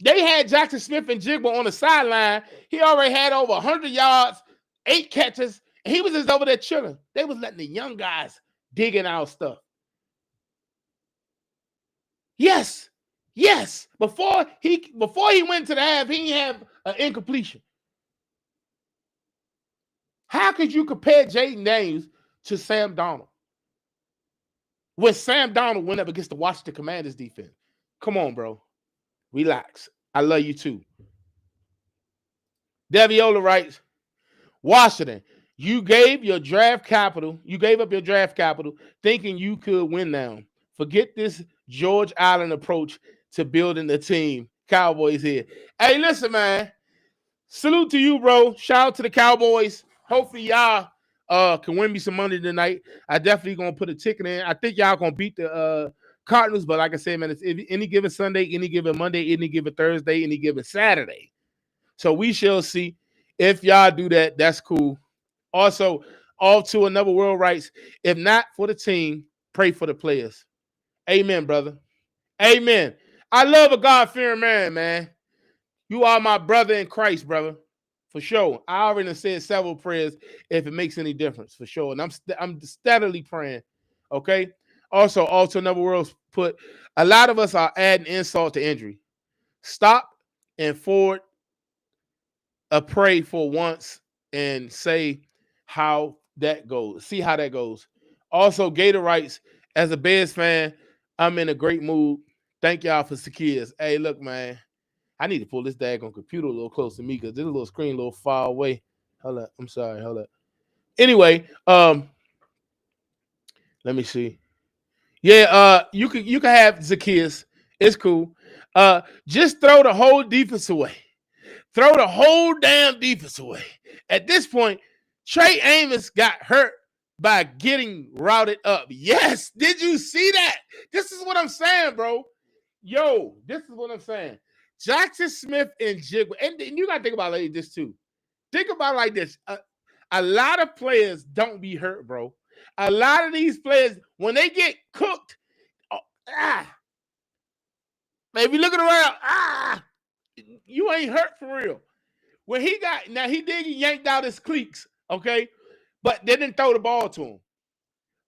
They had Jackson Smith and Jigba on the sideline. He already had over 100 yards, 8 catches, and he was just over there chilling. They was letting the young guys dig in our stuff. Yes. Yes. Before he went to the half, he didn't have an incompletion. How could you compare Jayden Daniels to Sam Darnold when Sam Darnold went up against the Washington Commanders defense? Come on, bro. Relax. I love you too. Deviola writes, Washington, you gave up your draft capital thinking you could win now. Forget this George Allen approach to building the team. Cowboys here. Hey, listen, man. Salute to you, bro. Shout out to the Cowboys. Hopefully y'all can win me some money tonight. I definitely gonna put a ticket in. I think y'all gonna beat the Cardinals, but like I said, man, it's any given Sunday, any given Monday, any given Thursday, any given Saturday. So we shall see. If y'all do that, that's cool. Also, off to another world rights. If not for the team, pray for the players. Amen, brother. Amen. I love a God-fearing man. You are my brother in Christ, brother. For sure. I already said several prayers if it makes any difference, for sure. And I'm steadily praying. Okay. Also, another world put a lot of us are adding insult to injury. Stop and forward a pray for once and say how that goes. See how that goes. Also, Gator writes, as a Bears fan, I'm in a great mood. Thank y'all for Sakias. Hey, look, man. I need to pull this daggone computer a little close to me because this little screen a little far away. Hold up. I'm sorry. Hold up. Anyway, let me see. Yeah, you can have Zacchaeus. It's cool. Just throw the whole defense away. Throw the whole damn defense away. At this point, Trey Amos got hurt by getting routed up. Yes, did you see that? This is what I'm saying, bro. Yo, this is what I'm saying. Jackson Smith and Jigba, and you got to think about like this too. Think about it like this. A lot of players don't be hurt, bro. A lot of these players, when they get cooked, man, if you looking around, you ain't hurt for real. When he did get yanked out his cleats, okay? But they didn't throw the ball to him.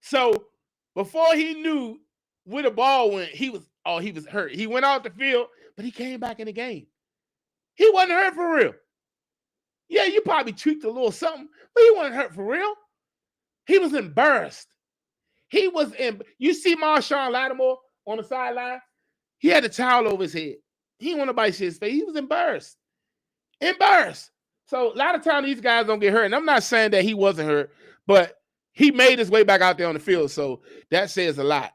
So before he knew where the ball went, he was hurt. He went off the field, but he came back in the game. He wasn't hurt for real. Yeah, you probably tweaked a little something, but he wasn't hurt for real. He was embarrassed. You see Marshawn Lattimore on the sideline? He had a towel over his head. He didn't want nobody to see his face. He was embarrassed. So a lot of times these guys don't get hurt. And I'm not saying that he wasn't hurt, but he made his way back out there on the field. So that says a lot.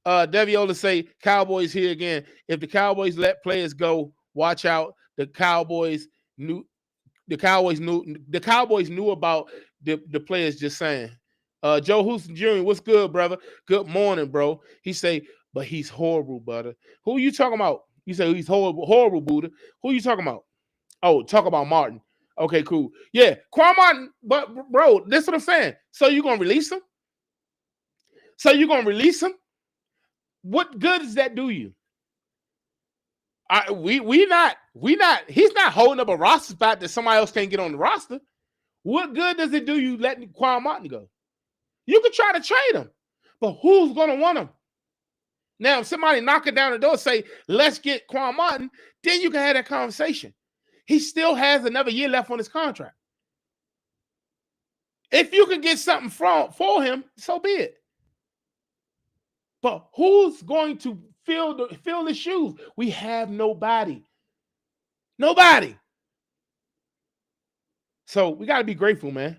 Deviola say Cowboys here again. If the Cowboys let players go, watch out. The Cowboys knew about the players, just saying. Joe Houston Jr., what's good, brother? Good morning, bro. He say, but he's horrible, brother. Who you talking about? You say he's horrible, Buddha. Who you talking about? Oh, talk about Martin. Okay, cool. Yeah, Quan Martin, but bro, this is what I'm saying. So you gonna release him? What good does that do you? He's not holding up a roster spot that somebody else can't get on the roster. What good does it do you letting Quan Martin go? You could try to trade him, but who's gonna want him? Now, if somebody knocking down the door say, let's get Quan Martin, then you can have that conversation. He still has another year left on his contract. If you can get something for him, so be it. But who's going to fill the shoes? We have nobody. Nobody. So we got to be grateful, man.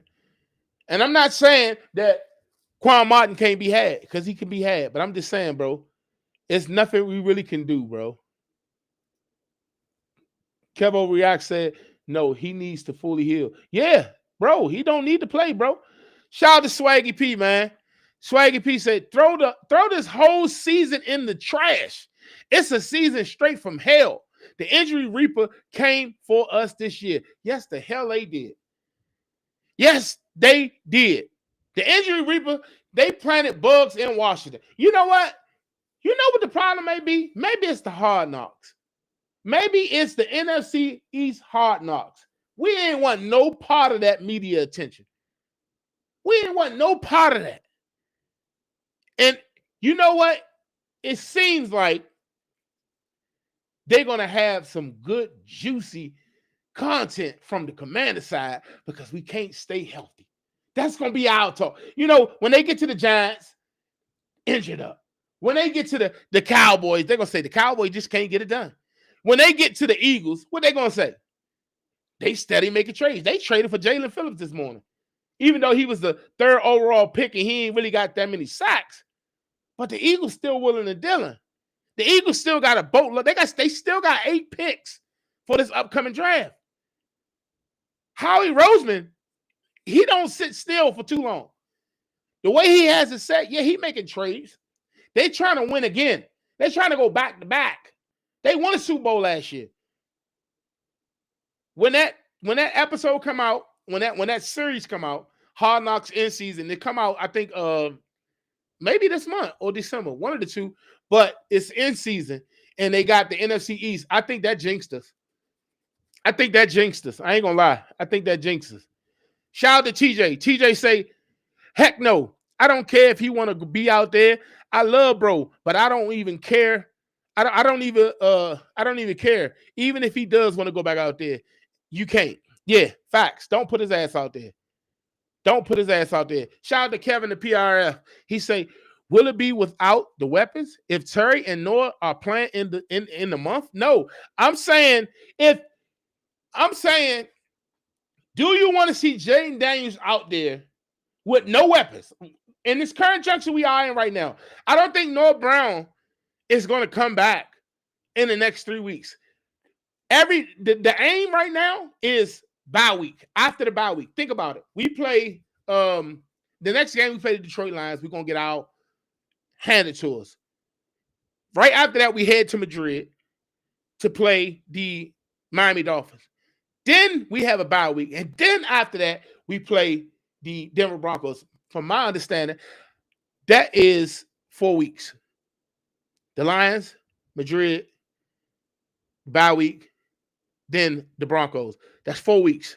And I'm not saying that Quan Martin can't be had, because he can be had. But I'm just saying, bro, it's nothing we really can do, bro. Kevo React said, no, he needs to fully heal. Yeah, bro, he don't need to play, bro. Shout out to Swaggy P, man. Swaggy P said, throw this whole season in the trash. It's a season straight from hell. The injury reaper came for us this year. Yes, the hell they did. Yes, they did. The injury reaper, they planted bugs in Washington. You know what? You know what the problem may be? Maybe it's the Hard Knocks. Maybe it's the NFC East Hard Knocks. We ain't want no part of that media attention. We ain't want no part of that. And you know what? it seems like they're going to have some good, juicy content from the Commander side because we can't stay healthy. That's going to be our talk. When they get to the Giants, injured up. When they get to the Cowboys, they're going to say the Cowboys just can't get it done. When they get to the Eagles, what they going to say? They steady making trades. They traded for Jalen Phillips this morning. Even though he was the 3rd overall pick and he ain't really got that many sacks. But the Eagles still willing to deal him. The Eagles still got a boatload. They still got 8 picks for this upcoming draft. Howie Roseman, he don't sit still for too long. The way he has it set, yeah, he making trades. They trying to win again. They're trying to go back to back. They won a Super Bowl last year. When that episode come out, when that series come out, Hard Knocks in season, they come out, I think maybe this month or December, one of the two, but it's in season and they got the NFC East. I think that jinxed us. I ain't gonna lie. I think that jinxed us. Shout out to TJ. TJ say, heck no. I don't care if he want to be out there. I love bro, but I don't even care. I don't even care. Even if he does want to go back out there, you can't. Yeah, facts. Don't put his ass out there. Shout out to Kevin, the PRF. He say, will it be without the weapons? If Terry and Noah are playing in the month? No. I'm saying, do you want to see Jayden Daniels out there with no weapons? In this current junction we are in right now, I don't think Noah Brown is going to come back in the next 3 weeks. The aim right now is bye week. After the bye week, think about it. We play the next game. We play the Detroit Lions. We're gonna get our handed to us. Right after that, we head to Madrid to play the Miami Dolphins. Then we have a bye week, and then after that, we play the Denver Broncos. From my understanding, that is 4 weeks. The Lions, Madrid, bye week, then the Broncos. That's 4 weeks.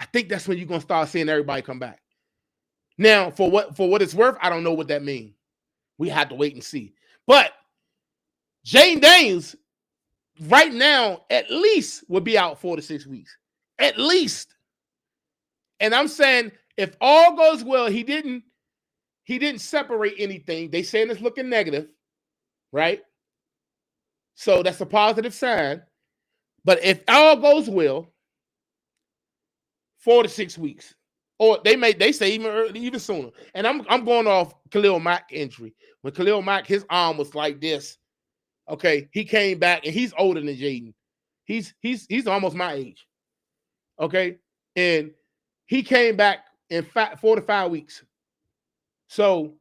I think that's when you're gonna start seeing everybody come back. Now, for what it's worth, I don't know what that means. We have to wait and see. But Jayden Daniels, right now, at least will be out 4 to 6 weeks. At least. And I'm saying if all goes well, he didn't separate anything. They saying it's looking negative, right? So that's a positive sign. But if all goes well, 4 to 6 weeks, or they say even sooner. And I'm going off Khalil Mack injury. When Khalil Mack, his arm was like this. Okay, he came back and he's older than Jayden. He's almost my age. Okay, and he came back in 4 to 5 weeks. So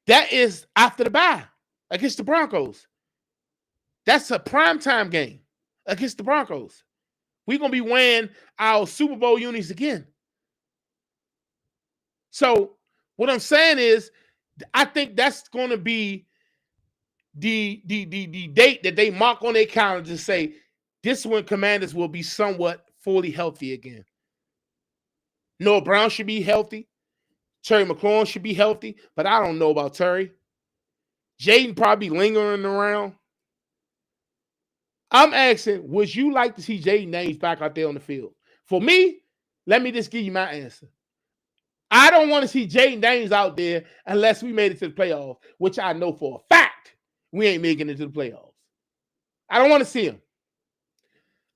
that is after the bye against the Broncos. That's a primetime game against the Broncos. We're going to be wearing our Super Bowl unis again. So what I'm saying is, I think that's going to be the date that they mark on their calendar to say this one Commanders will be somewhat fully healthy again. Noah Brown should be healthy. Terry McLaurin should be healthy, but I don't know about Terry. Jayden probably lingering around. I'm asking, would you like to see Jayden Daniels back out there on the field? For me, let me just give you my answer. I don't want to see Jayden Daniels out there unless we made it to the playoffs, which I know for a fact we ain't making it to the playoffs. I don't want to see him.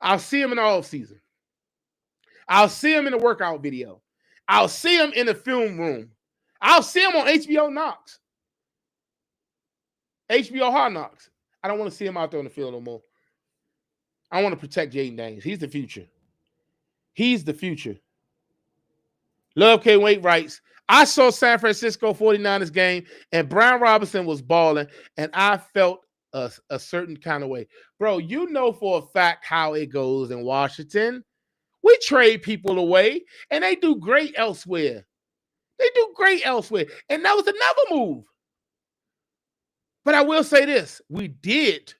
I'll see him in the offseason. I'll see him in the workout video. I'll see him in the film room. I'll see him on HBO Knocks. HBO Hard Knocks. I don't want to see him out there on the field no more. I want to protect Jayden Daniels. He's the future. He's the future. Love K. Wait writes, I saw San Francisco 49ers game and Brian Robinson was balling and I felt a certain kind of way. Bro, you know for a fact how it goes in Washington. We trade people away and they do great elsewhere. And that was another move. But I will say this. We did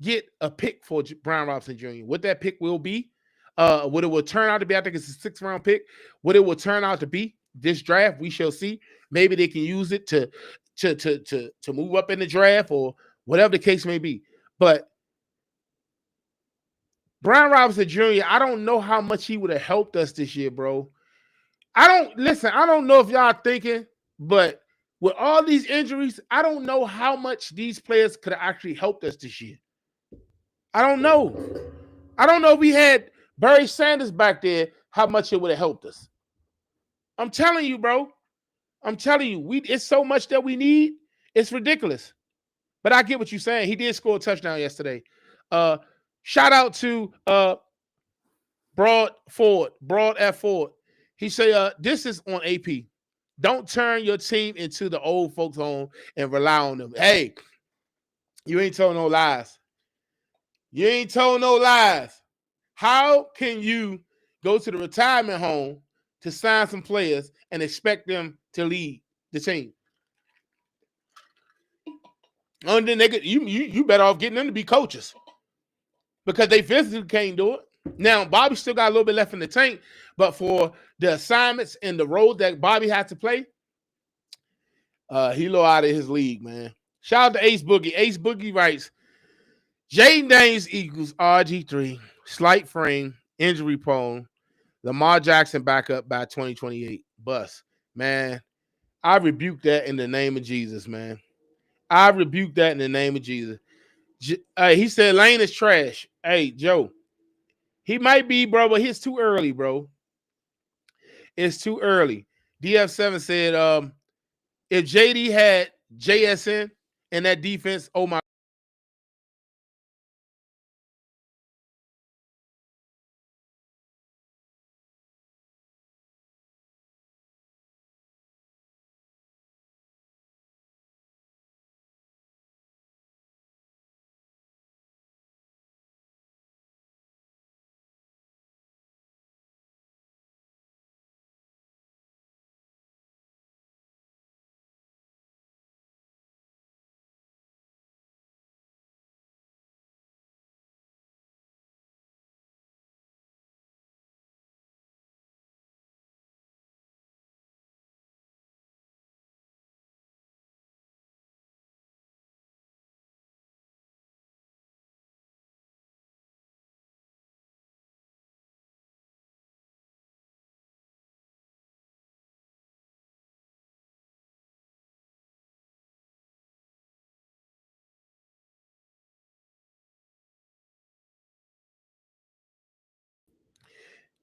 get a pick for Brian Robinson Jr. What that pick will be, what it will turn out to be, I think it's a 6th round pick. What it will turn out to be this draft, we shall see. Maybe they can use it to to move up in the draft or whatever the case may be. But Brian Robinson Jr., I don't know how much he would have helped us this year, bro. I don't know if y'all thinking, but with all these injuries, I don't know how much these players could have actually helped us this year. I don't know. I don't know if we had Barry Sanders back there, how much it would have helped us. I'm telling you, bro. I'm telling you, it's so much that we need. It's ridiculous. But I get what you're saying. He did score a touchdown yesterday. Shout out to Broad F. Ford. He say, this is on AP. Don't turn your team into the old folks home and rely on them. Hey, you ain't told no lies. You ain't told no lies. How can you go to the retirement home to sign some players and expect them to lead the team? And then you better off getting them to be coaches because they physically can't do it. Now, Bobby still got a little bit left in the tank, but for the assignments and the role that Bobby had to play, he low out of his league, man. Shout out to Ace Boogie. Ace Boogie writes, Jayden Daniels equals RG3, slight frame, injury prone, Lamar Jackson back up by 2028. Bust. Man, I rebuke that in the name of Jesus, man. I rebuke that in the name of Jesus. He said Lane is trash. Hey, Joe, he might be, bro, but it's too early, bro. It's too early. DF7 said, if JD had JSN in that defense, oh my.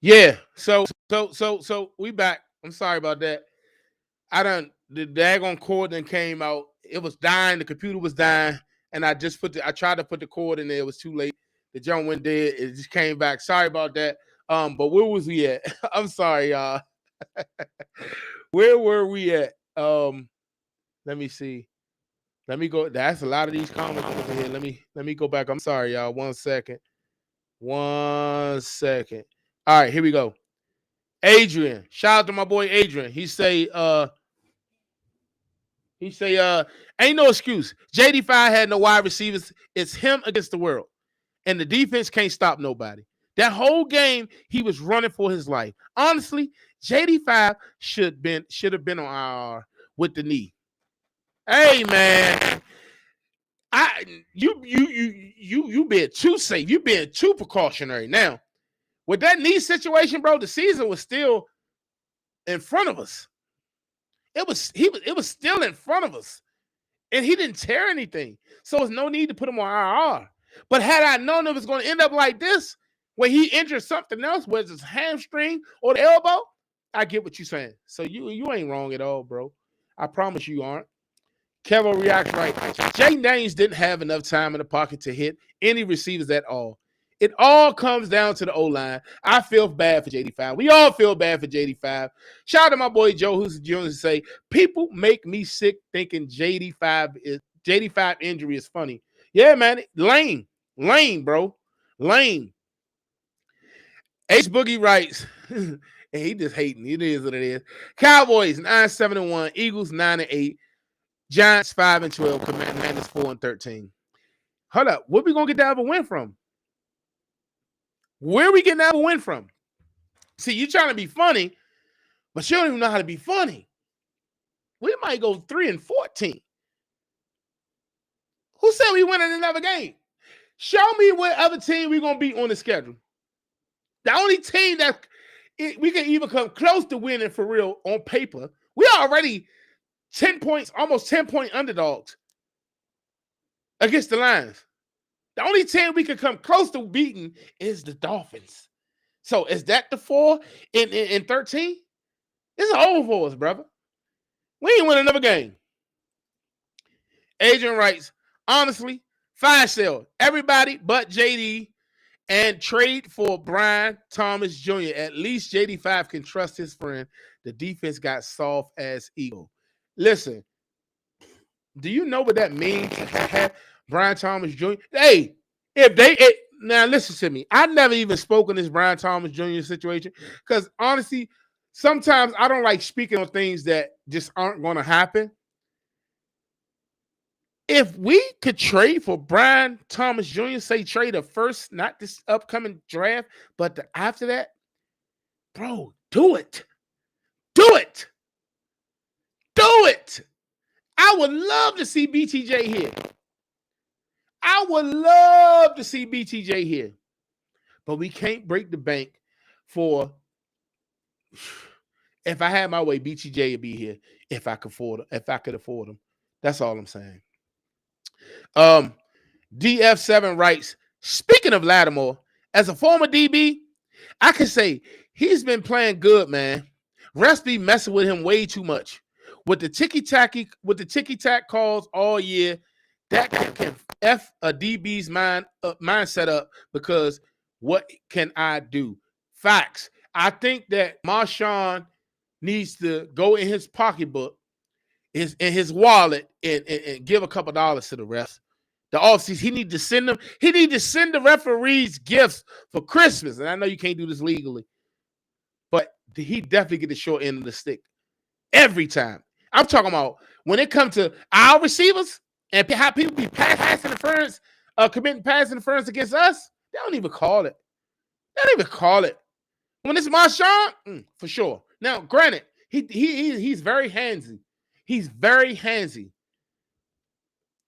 Yeah. So we back. I'm sorry about that. The daggone cord then came out. It was dying. The computer was dying. And I tried to put the cord in there. It was too late. The jump went dead. It just came back. Sorry about that. But where was we at? I'm sorry, y'all. Where were we at? Let me see. Let me go. That's a lot of these comments over here. Let me go back. I'm sorry, y'all. 1 second. 1 second. All right, here we go. Adrian. Shout out to my boy Adrian. He say, ain't no excuse. JD5 had no wide receivers. It's him against the world. And the defense can't stop nobody. That whole game, he was running for his life. Honestly, JD5 should have been on IR with the knee. Hey, man. You being too safe. You being too precautionary. Now, with that knee situation, bro, the season was still in front of us. It was still in front of us. And he didn't tear anything. So there's no need to put him on IR. But had I known it was going to end up like this, where he injured something else, whether it's hamstring or the elbow, I get what you're saying. So you ain't wrong at all, bro. I promise you aren't. Kevo reacts right. Jayden Daniels didn't have enough time in the pocket to hit any receivers at all. It all comes down to the O-line. I feel bad for JD5. We all feel bad for JD5. Shout out to my boy Joe, who's going to say, people make me sick thinking JD5 injury is funny. Yeah, man. Lame, bro. Lame. Ace Boogie writes, and he just hating. It is what it is. Cowboys 9-7-1, Eagles 9-8, Giants 5-12, Commanders 4-13. Hold up, where we gonna get that other win from? Where are we getting that other win from? See, you trying to be funny, but you don't even know how to be funny. We might go 3-14. Who said we winning another game? Show me what other team we're going to beat on the schedule. The only team that we can even come close to winning for real on paper, we are already 10 points, almost 10-point underdogs against the Lions. The only team we can come close to beating is the Dolphins. So is that the 4 in 13? It's over for us, brother. We ain't win another game. Adrian writes, honestly, fire sale everybody but JD and trade for Brian Thomas Jr. At least JD5 can trust his friend. The defense got soft as ego. Listen, do you know what that means to have Brian Thomas Jr.? Hey, now listen to me. I never even spoken this Brian Thomas Jr. situation because honestly, sometimes I don't like speaking on things that just aren't going to happen. If we could trade for Brian Thomas Jr., say trade a first, not this upcoming draft, but after that, bro, do it. Do it. Do it. I would love to see BTJ here. I would love to see BTJ here. But we can't break the bank for, if I had my way, BTJ would be here if I could afford him. That's all I'm saying. DF7 writes, speaking of Lattimore, as a former DB, I can say he's been playing good, man. Refs be messing with him way too much. With the ticky-tack calls all year, that can F a DB's mindset up because what can I do? Facts. I think that Marshawn needs to go in his pocketbook, in his wallet, and give a couple dollars to the refs. The offseason, he need to send the referees gifts for Christmas. And I know you can't do this legally, but he definitely get the short end of the stick every time. I'm talking about when it comes to our receivers and how people be pass interference, committing pass interference against us. They don't even call it. When it's Marshawn, for sure. Now, granted, he's very handsy. He's very handsy.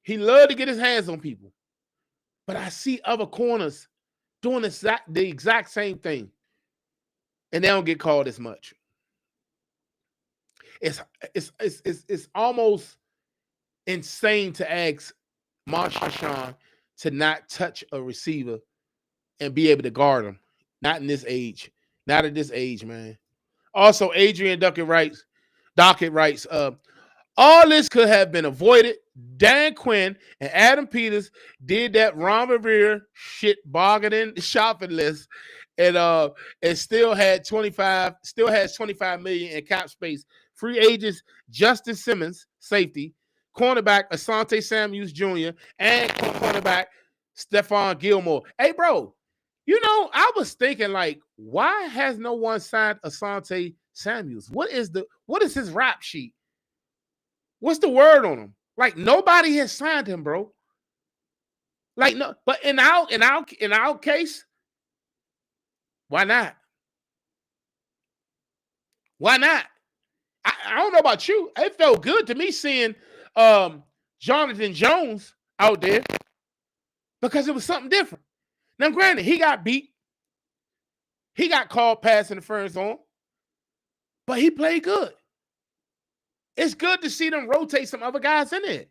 He loved to get his hands on people. But I see other corners doing the exact same thing. And they don't get called as much. It's almost insane to ask Marshawn to not touch a receiver and be able to guard him. Not in this age. Not at this age, man. Also, Adrian Dockett writes, all this could have been avoided. Dan Quinn and Adam Peters did that Ron Rivera shit bargaining shopping list, and still has 25 million in cap space. Free agents Justin Simmons, safety, cornerback Asante Samuels Jr., and cornerback Stephon Gilmore. Hey, bro, I was thinking, like, why has no one signed Asante Samuels? What is his rap sheet? What's the word on him? Like, nobody has signed him, bro. Like, no, but in our case, why not? Why not? I don't know about you. It felt good to me seeing Jonathan Jones out there because it was something different. Now, granted, he got beat. He got called pass interference on, but he played good. It's good to see them rotate some other guys in there.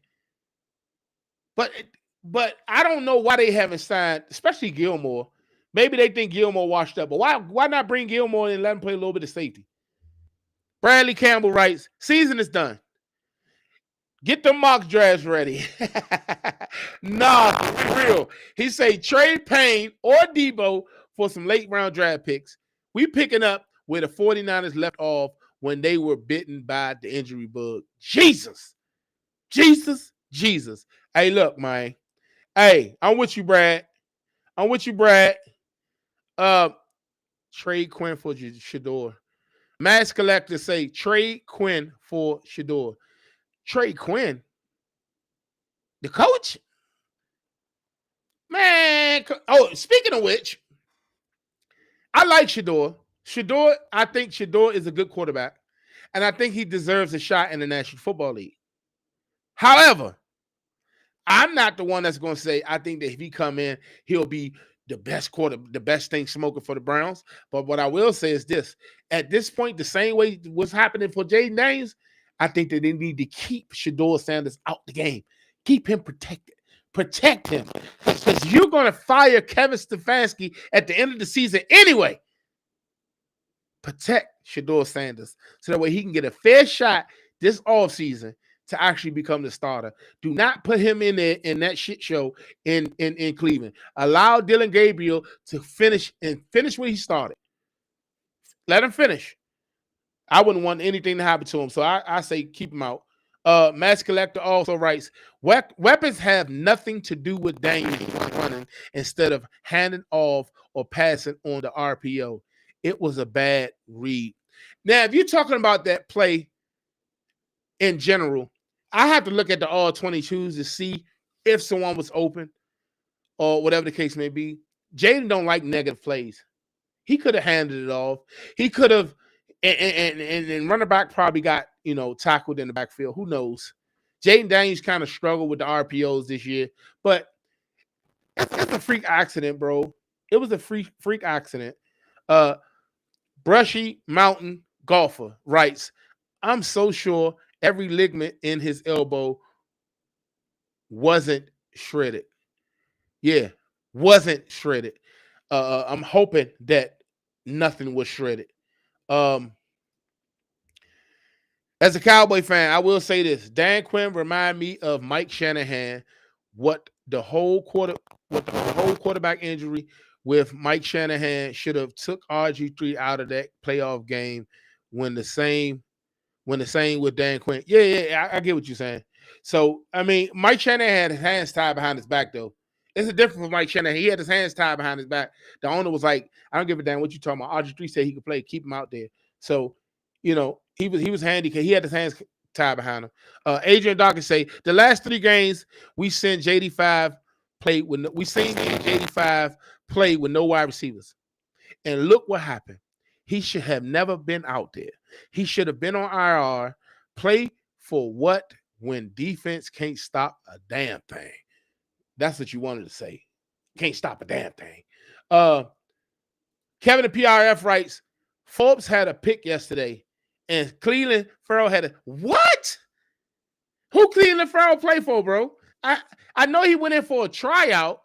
But I don't know why they haven't signed, especially Gilmore. Maybe they think Gilmore washed up, but why not bring Gilmore in and let him play a little bit of safety? Bradley Campbell writes, season is done. Get the mock drafts ready. Nah, for real. He say trade Payne or Debo for some late round draft picks. We picking up where the 49ers left off when they were bitten by the injury bug. Jesus. Hey, look, man. Hey, I'm with you, Brad. Trade Quinn for Shador. Mass Collector say trade Quinn for Shador. Trade Quinn? The coach? Man. Oh, speaking of which, I like Shador. I think Shador is a good quarterback. And I think he deserves a shot in the National Football League. However, I'm not the one that's going to say I think that if he come in, he'll be the best thing smoking for the Browns. But what I will say is this: at this point, the same way what's happening for Jayden Daniels, I think that they need to keep Shador Sanders out the game, keep him protected, protect him, because you're going to fire Kevin Stefanski at the end of the season anyway. Protect Shador Sanders so that way he can get a fair shot this offseason to actually become the starter. Do not put him in there in that shit show in Cleveland. Allow Dylan Gabriel to finish what he started. Let him finish. I wouldn't want anything to happen to him, so I say keep him out. Mass Collector also writes, weapons have nothing to do with Daniels running instead of handing off or passing on the RPO. It was a bad read. Now, if you're talking about that play in general, I have to look at the all 22s to see if someone was open or whatever the case may be. Jayden don't like negative plays. He could have handed it off. He could have, and running back probably got, tackled in the backfield. Who knows? Jayden Daniels kind of struggled with the RPOs this year, but it's a freak accident, bro. It was a freak accident. Brushy Mountain Golfer writes, I'm so sure every ligament in his elbow wasn't shredded. Yeah, wasn't shredded. I'm hoping that nothing was shredded. As a Cowboy fan, I will say this. Dan Quinn remind me of Mike Shanahan, what the whole quarterback injury with Mike Shanahan should have took RG3 out of that playoff game when the same with Dan Quinn. Yeah, I get what you're saying. So, I mean, Mike Shanahan had his hands tied behind his back, though. It's a difference with Mike Shanahan. He had his hands tied behind his back. The owner was like, I don't give a damn what you talking about. RG3 said he could play. Keep him out there. So, he was handicapped. He had his hands tied behind him. Adrian Dawkins say, the last 3 games we seen JD5 play with no wide receivers. And look what happened. He should have never been out there. He should have been on IR. Play for what when defense can't stop a damn thing. That's what you wanted to say. Can't stop a damn thing. Kevin the PRF writes, Forbes had a pick yesterday, and Cleveland Farrell had a what? Who Cleveland Farrell play for, bro? I know he went in for a tryout.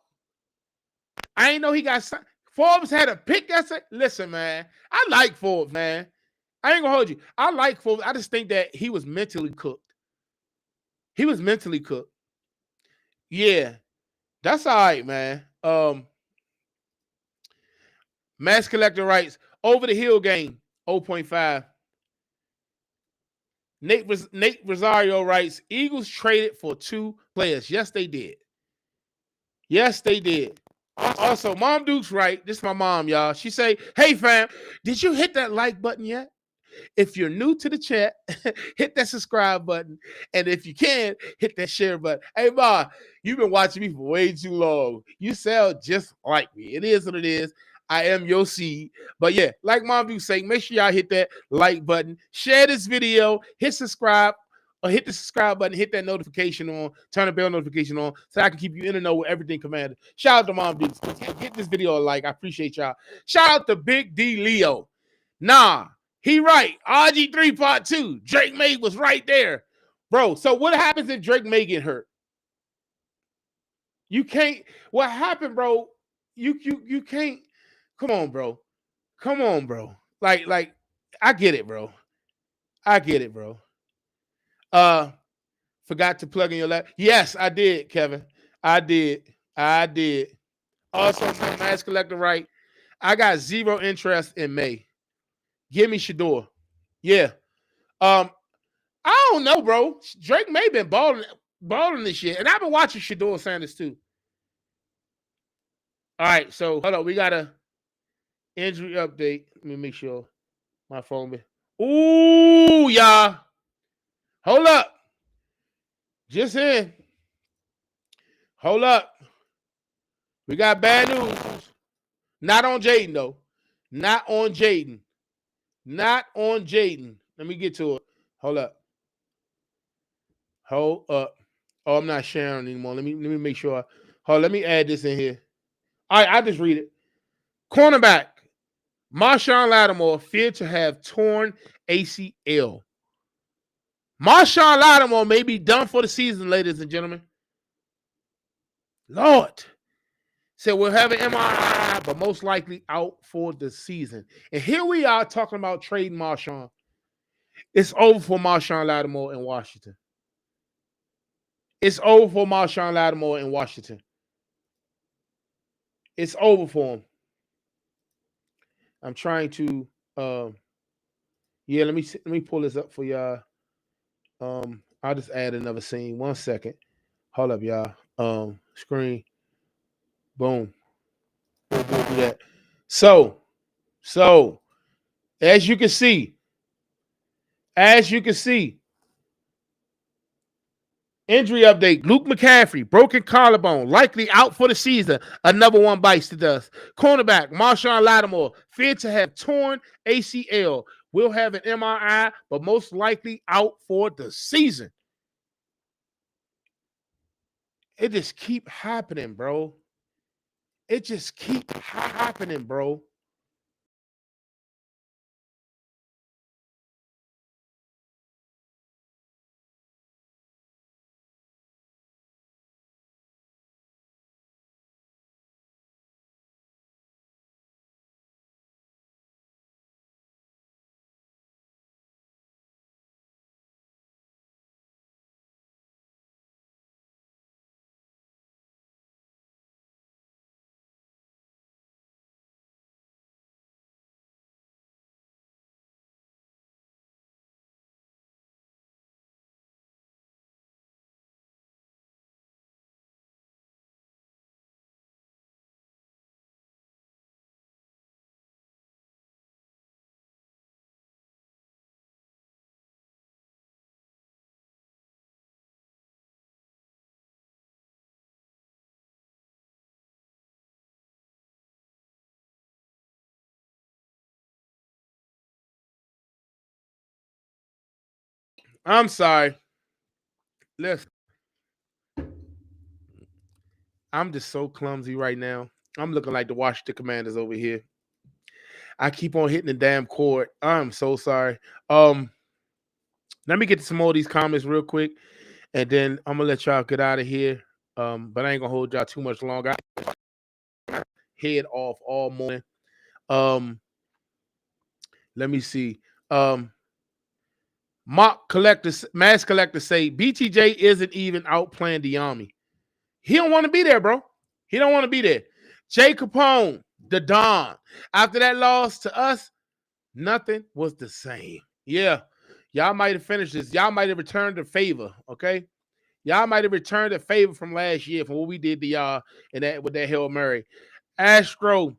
I ain't know he got signed. Forbes had a pick yesterday. Listen, man, I like Forbes, man. I ain't gonna hold you. I like Forbes. I just think that he was mentally cooked. Yeah, that's all right, man. Mass Collector writes, over the hill game, 0.5. Nate Rosario writes, Eagles traded for 2 players. Yes, they did. Also, Mom Duke's right. This is my mom, y'all. She say, hey, fam, did you hit that like button yet? If you're new to the chat, hit that subscribe button. And if you can, hit that share button. Hey, Ma, you've been watching me for way too long. You sound just like me. It is what it is. I am your seed. But yeah, like Mom Duke say, make sure y'all hit that like button. Share this video. Hit subscribe. Or hit the subscribe button, hit that notification on, turn the bell notification on, so I can keep you in the know with everything Commander. Shout out to Mom Dukes. Get this video a like. I appreciate y'all. Shout out to Big D Leo. Nah, he right. RG3 part 2. Drake May was right there. Bro, so what happens if Drake May get hurt? You can't. What happened, bro? You can't. Come on, bro. Like, I get it, bro. Forgot to plug in your lap. Yes, I did, Kevin. I did. Also, Mass Collector right. I got 0 interest in May. Give me Shador. Yeah. I don't know, bro. Drake May been balling this year, and I've been watching Shador Sanders too. All right, so hold on. We got a injury update. Let me make sure my phone. Ooh, y'all. Hold up. Just in. Hold up. We got bad news. Not on Jayden, though. Not on Jayden. Let me get to it. Hold up. Oh, I'm not sharing anymore. Let me make sure. Hold, let me add this in here. All right, I just read it. Cornerback Marshawn Lattimore feared to have torn ACL. Marshawn Lattimore may be done for the season, ladies and gentlemen. Lord. Said we'll have an MRI, but most likely out for the season. And here we are talking about trading Marshawn. It's over for Marshawn Lattimore in Washington. It's over for Marshawn Lattimore in Washington. It's over for him. I'm trying to let me pull this up for y'all. I'll just add another scene. 1 second. Hold up, y'all. Screen. Boom. We'll do that. So, as you can see, injury update. Luke McCaffrey, broken collarbone, likely out for the season. Another one bites the dust. Cornerback, Marshawn Lattimore, feared to have torn ACL. Will have an MRI, but most likely out for the season. It just keep happening, bro. It just keep happening, bro. I'm sorry. Listen, I'm just so clumsy right now. I'm looking like the Washington Commanders over here. I keep on hitting the damn cord. I'm so sorry. Um, Let me get to some more of these comments real quick, and then I'm gonna let y'all get out of here. But I ain't gonna hold y'all too much longer. Head off all morning. Um, Let me see. Um, Mass collector say BTJ isn't even outplaying the army. He don't want to be there, bro. He don't want to be there. Jay Capone, the Don. After that loss to us, nothing was the same. Yeah, y'all might have finished this. Y'all might have returned the favor. Okay, y'all might have returned the favor from last year from what we did to y'all and that with that Hail Mary. Astro,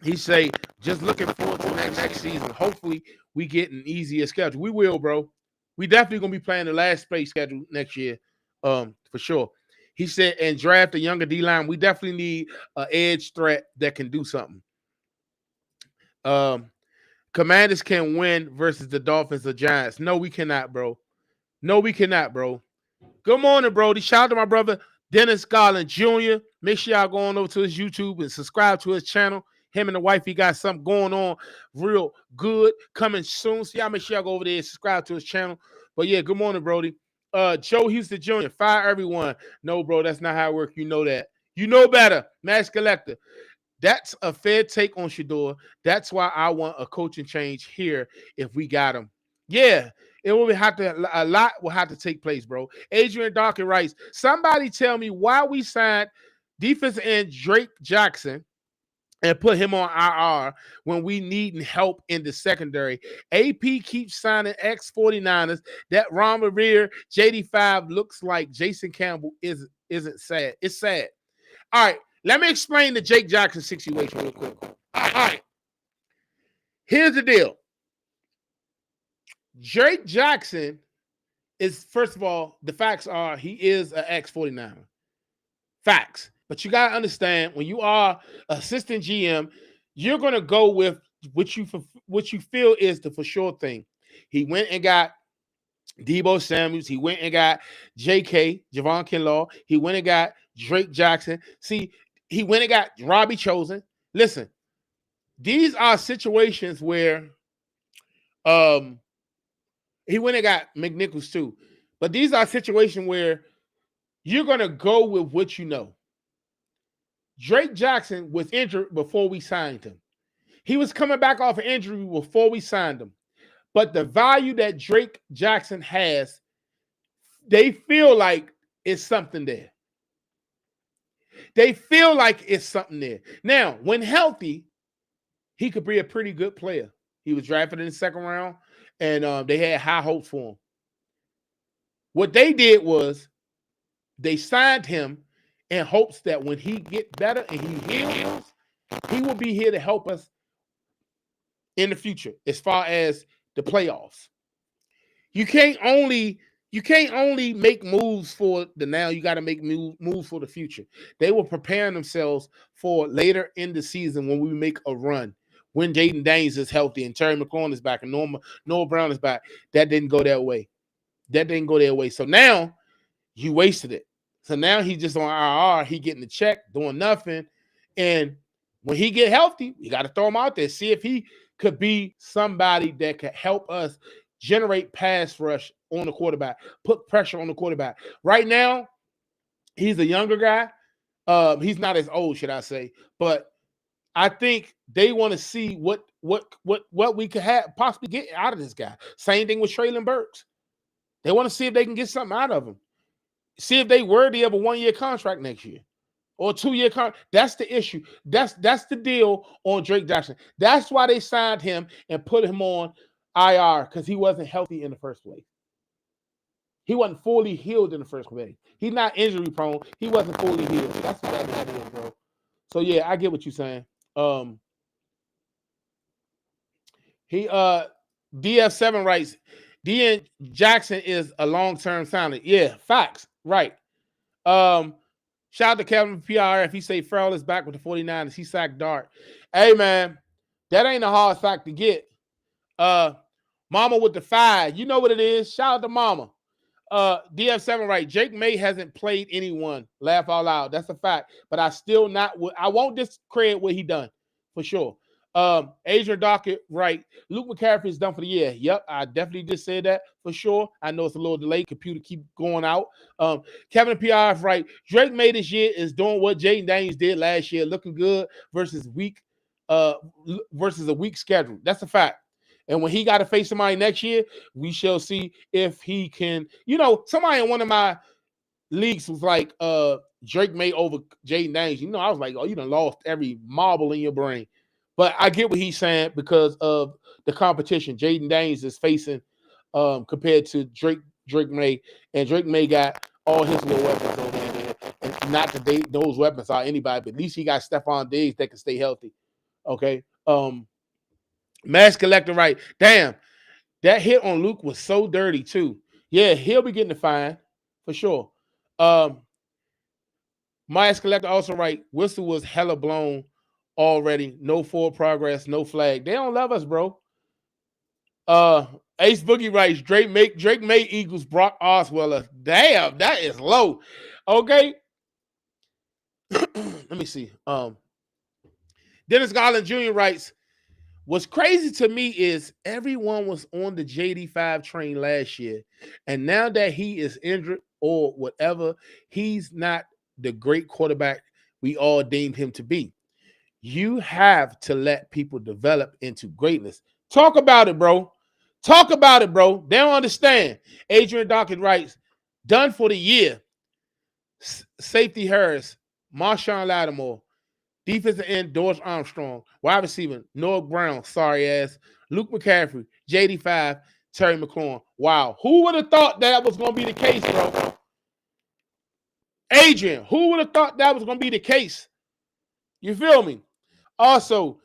he say just looking forward to next season. Hopefully, we get an easier schedule. We will, bro. We definitely gonna be playing the last place schedule next year, for sure. He said, and draft a younger D line. We definitely need an edge threat that can do something. Um, Commanders can win versus the Dolphins or Giants. No, we cannot, bro. No, we cannot, bro. Good morning, Brody. Shout out to my brother Dennis Garland Jr. Make sure y'all go on over to his YouTube and subscribe to his channel. Him and the wife, he got something going on real good coming soon. So y'all make sure y'all go over there and subscribe to his channel. But yeah, good morning, Brody. Joe Houston Jr., fire everyone. No, bro, that's not how it works. You know that. You know better. Mass Collector. That's a fair take on Shador. That's why I want a coaching change here if we got him. Yeah, it will have to a lot will have to take place, bro. Adrian Dawkins writes, somebody tell me why we signed defensive end Drake Jackson and put him on IR when we need help in the secondary. AP keeps signing ex-49ers. That Ron Revere JD5 looks like Jason Campbell isn't sad. It's sad. All right, let me explain the Jake Jackson situation real quick. All right. Here's the deal. Jake Jackson is, first of all, the facts are he is an ex-49er. Facts. But you got to understand, when you are assistant GM, you're going to go with what you feel is the for sure thing. He went and got Debo Samuels. He went and got J.K. Javon Kinlaw. He went and got Drake Jackson. See, he went and got Robbie Chosen. Listen, these are situations where um he went and got McNichols too. But these are situations where you're gonna go with what you know. Drake Jackson was injured before we signed him. He was coming back off an injury before we signed him. But the value that Drake Jackson has, they feel like it's something there. They feel like it's something there. Now, when healthy, he could be a pretty good player. He was drafted in the second round, and they had high hopes for him. What they did was they signed him in hopes that when he get better and he heals, he will be here to help us in the future as far as the playoffs. You can't only make moves for the now. You got to make moves for the future. They were preparing themselves for later in the season when we make a run. When Jayden Daniels is healthy and Terry McLaurin is back and Noah Brown is back, that didn't go that way. That didn't go their way. So now you wasted it. So now he's just on IR. He getting the check, doing nothing. And when he get healthy, you got to throw him out there. See if he could be somebody that could help us generate pass rush on the quarterback, put pressure on the quarterback. Right now, he's a younger guy. He's not as old, should I say? But I think they want to see what we could have possibly get out of this guy. Same thing with Traylon Burks. They want to see if they can get something out of him. See if they worthy of a 1-year contract next year or a 2-year contract. That's the issue. That's the deal on Drake Jackson. That's why they signed him and put him on IR because he wasn't healthy in the first place. He wasn't fully healed in the first place. He's not injury prone. He wasn't fully healed. That's what that is, bro. So yeah, I get what you're saying. He DF7 writes, DN Jackson is a long-term signing. Yeah, facts. Right. Shout out to Kevin PRF. He say Farrell is back with the 49ers. He sacked Dart. Hey man, that ain't a hard sack to get. Mama with the 5. You know what it is. Shout out to Mama. DF7 right. Jake May hasn't played anyone. Laugh out loud. That's a fact. But I won't discredit what he done for sure. Adrian Dockett, right. Luke McCaffrey is done for the year. Yep, I definitely just said that for sure. I know it's a little delayed. Computer keep going out. Kevin PRF, right. Drake May this year is doing what Jayden Daniels did last year, looking good versus a weak schedule. That's a fact. And when he got to face somebody next year, we shall see if he can. You know, somebody in one of my leagues was like Drake May over Jayden Daniels. You know, I was like, oh, you done lost every marble in your brain. But I get what he's saying because of the competition Jayden Daniels is facing compared to Drake May. And Drake May got all his little weapons over there. And not that those weapons are anybody, but at least he got Stephon Diggs that can stay healthy. Okay. Mass Collector, right. Damn, that hit on Luke was so dirty, too. Yeah, he'll be getting the fine for sure. Mass Collector also right. Whistle was hella blown already. No forward progress, no flag. They don't love us, bro. Ace Boogie writes, Drake May equals Brock Osweiler. Damn, that is low. Okay. Let me see. Dennis Garland Jr. writes, what's crazy to me is everyone was on the JD5 train last year, and now that he is injured or whatever, he's not the great quarterback we all deemed him to be. You have to let people develop into greatness. Talk about it, bro. Talk about it, bro. They don't understand. Adrian Dawkins writes, done for the year. Safety Harris, Marshawn Lattimore, defensive end George Armstrong, wide receiver Noah Brown, sorry ass, Luke McCaffrey, JD5, Terry McLaurin. Wow. Who would have thought that was going to be the case, bro? Adrian, who would have thought that was going to be the case? You feel me? Also,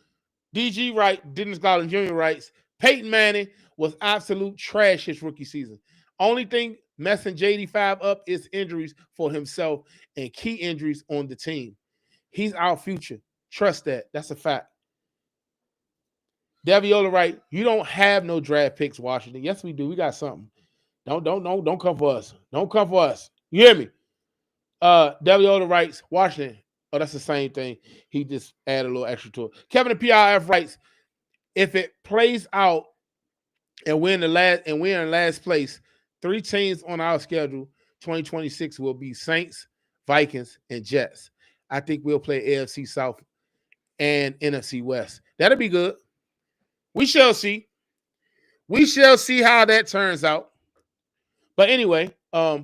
DG Wright, Dennis Garland Jr. writes, Peyton Manning was absolute trash his rookie season. Only thing messing JD5 up is injuries for himself and key injuries on the team. He's our future. Trust that. That's a fact. Daviola right, you don't have no draft picks, Washington. Yes, we do. We got something. Don't come for us. Don't come for us. You hear me? WO writes, Washington. Oh, that's the same thing. He just added a little extra to it. Kevin the PRF writes, if it plays out and we're in last place, 3 teams on our schedule, 2026 will be Saints, Vikings, and Jets. I think we'll play AFC South and NFC West. That'll be good. We shall see. We shall see how that turns out. But anyway, I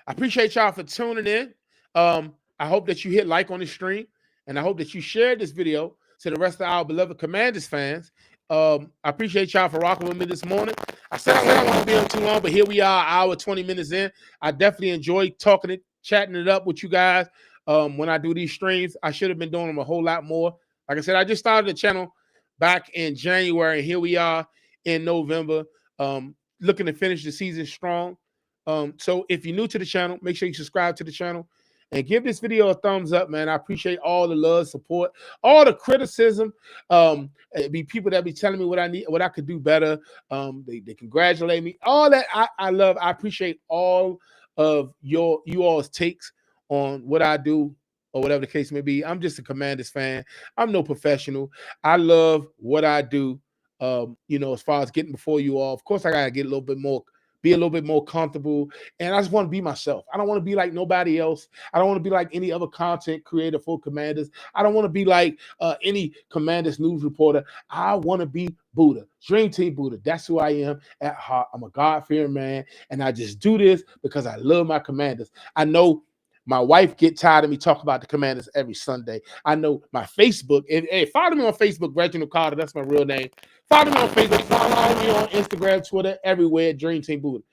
appreciate y'all for tuning in. I hope that you hit like on the stream, and I hope that you shared this video to the rest of our beloved Commanders fans. I appreciate y'all for rocking with me this morning. I said I don't want to be on too long, but here we are, hour 20 minutes in. I definitely enjoy chatting it up with you guys. When I do these streams, I should have been doing them a whole lot more. Like I said, I just started the channel back in January, and here we are in November, looking to finish the season strong. So if you're new to the channel, make sure you subscribe to the channel and give this video a thumbs up, man. I appreciate all the love, support, all the criticism. It be people that be telling me what I need, what I could do better. They congratulate me. All that I love. I appreciate all of you all's takes on what I do or whatever the case may be. I'm just a Commanders fan. I'm no professional. I love what I do. As far as getting before you all, of course, I gotta get be a little bit more comfortable. And I just want to be myself. I don't want to be like nobody else. I don't want to be like any other content creator for Commanders. I don't want to be like any Commanders news reporter. I want to be Buddha, Dream Team Buddha. That's who I am at heart. I'm a God-fearing man, and I just do this because I love my Commanders. I know my wife get tired of me talking about the Commanders every Sunday. I know my Facebook. Hey, follow me on Facebook, Reginald Carter. That's my real name. Follow me on Facebook. Follow me on Instagram, Twitter, everywhere, Dream Team Buddha.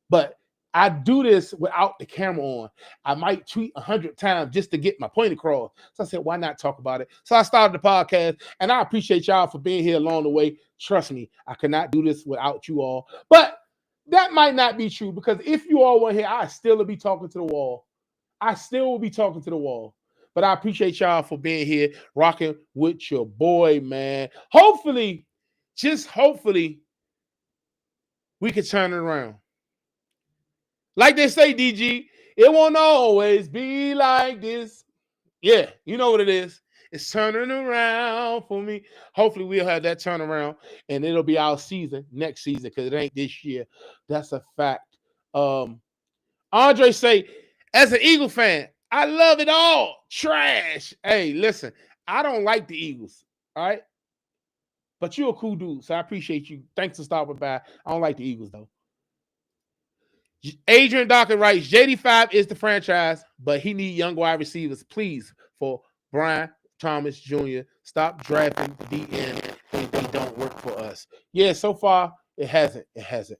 But I do this without the camera on. I might tweet 100 times just to get my point across. So I said, why not talk about it? So I started the podcast, and I appreciate y'all for being here along the way. Trust me, I cannot do this without you all. But that might not be true, because if you all were here, I still would be talking to the wall. I still will be talking to the wall. But I appreciate y'all for being here, rocking with your boy, man. Hopefully, just hopefully, we can turn it around. Like they say, DG, it won't always be like this. Yeah, you know what it is. It's turning around for me. Hopefully, we'll have that turnaround, and it'll be our season next season, because it ain't this year. That's a fact. Andre say, as an Eagle fan, I love it all. Trash. Hey, listen, I don't like the Eagles, all right? But you're a cool dude, so I appreciate you. Thanks for stopping by. I don't like the Eagles, though. Adrian Docker writes, JD5 is the franchise, but he need young wide receivers, please, for Brian Thomas Jr. Stop drafting DN if they don't work for us. Yeah, so far, it hasn't. It hasn't.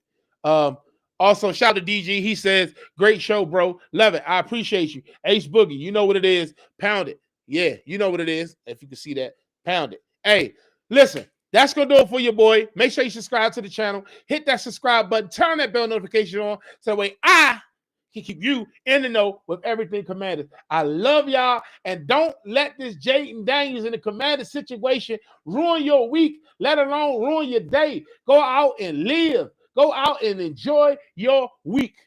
Also, shout out to DG. He says, great show, bro. Love it. I appreciate you. Ace Boogie, you know what it is. Pound it. Yeah, you know what it is. If you can see that, pound it. Hey, listen, that's going to do it for your boy. Make sure you subscribe to the channel. Hit that subscribe button. Turn that bell notification on so that way I can keep you in the know with everything Commanders. I love y'all, and don't let this Jayden Daniels in the Commanders situation ruin your week, let alone ruin your day. Go out and live. Go out and enjoy your week.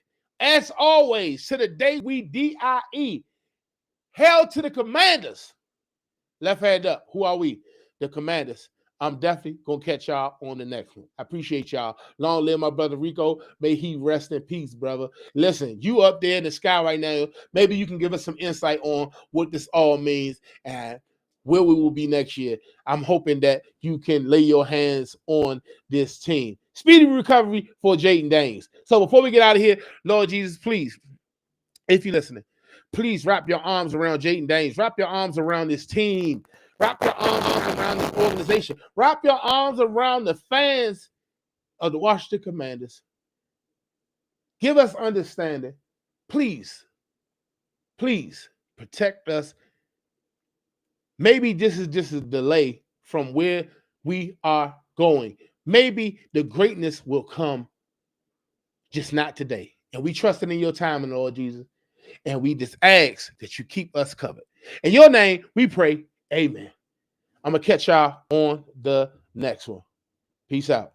As always, to the day we DIE. Hail to the Commanders. Left hand up. Who are we? The Commanders. I'm definitely going to catch y'all on the next one. I appreciate y'all. Long live my brother Rico. May he rest in peace, brother. Listen, you up there in the sky right now. Maybe you can give us some insight on what this all means and where we will be next year. I'm hoping that you can lay your hands on this team. Speedy recovery for Jayden Daniels. So before we get out of here, Lord Jesus, please, if you're listening, please wrap your arms around Jayden Daniels. Wrap your arms around this team. Wrap your arms around this organization. Wrap your arms around the fans of the Washington Commanders. Give us understanding. Please, please protect us. Maybe this is just a delay from where we are going. Maybe the greatness will come, just not today. And we trust in your time, in Lord Jesus. And we just ask that you keep us covered. In your name, we pray. Amen. I'm going to catch y'all on the next one. Peace out.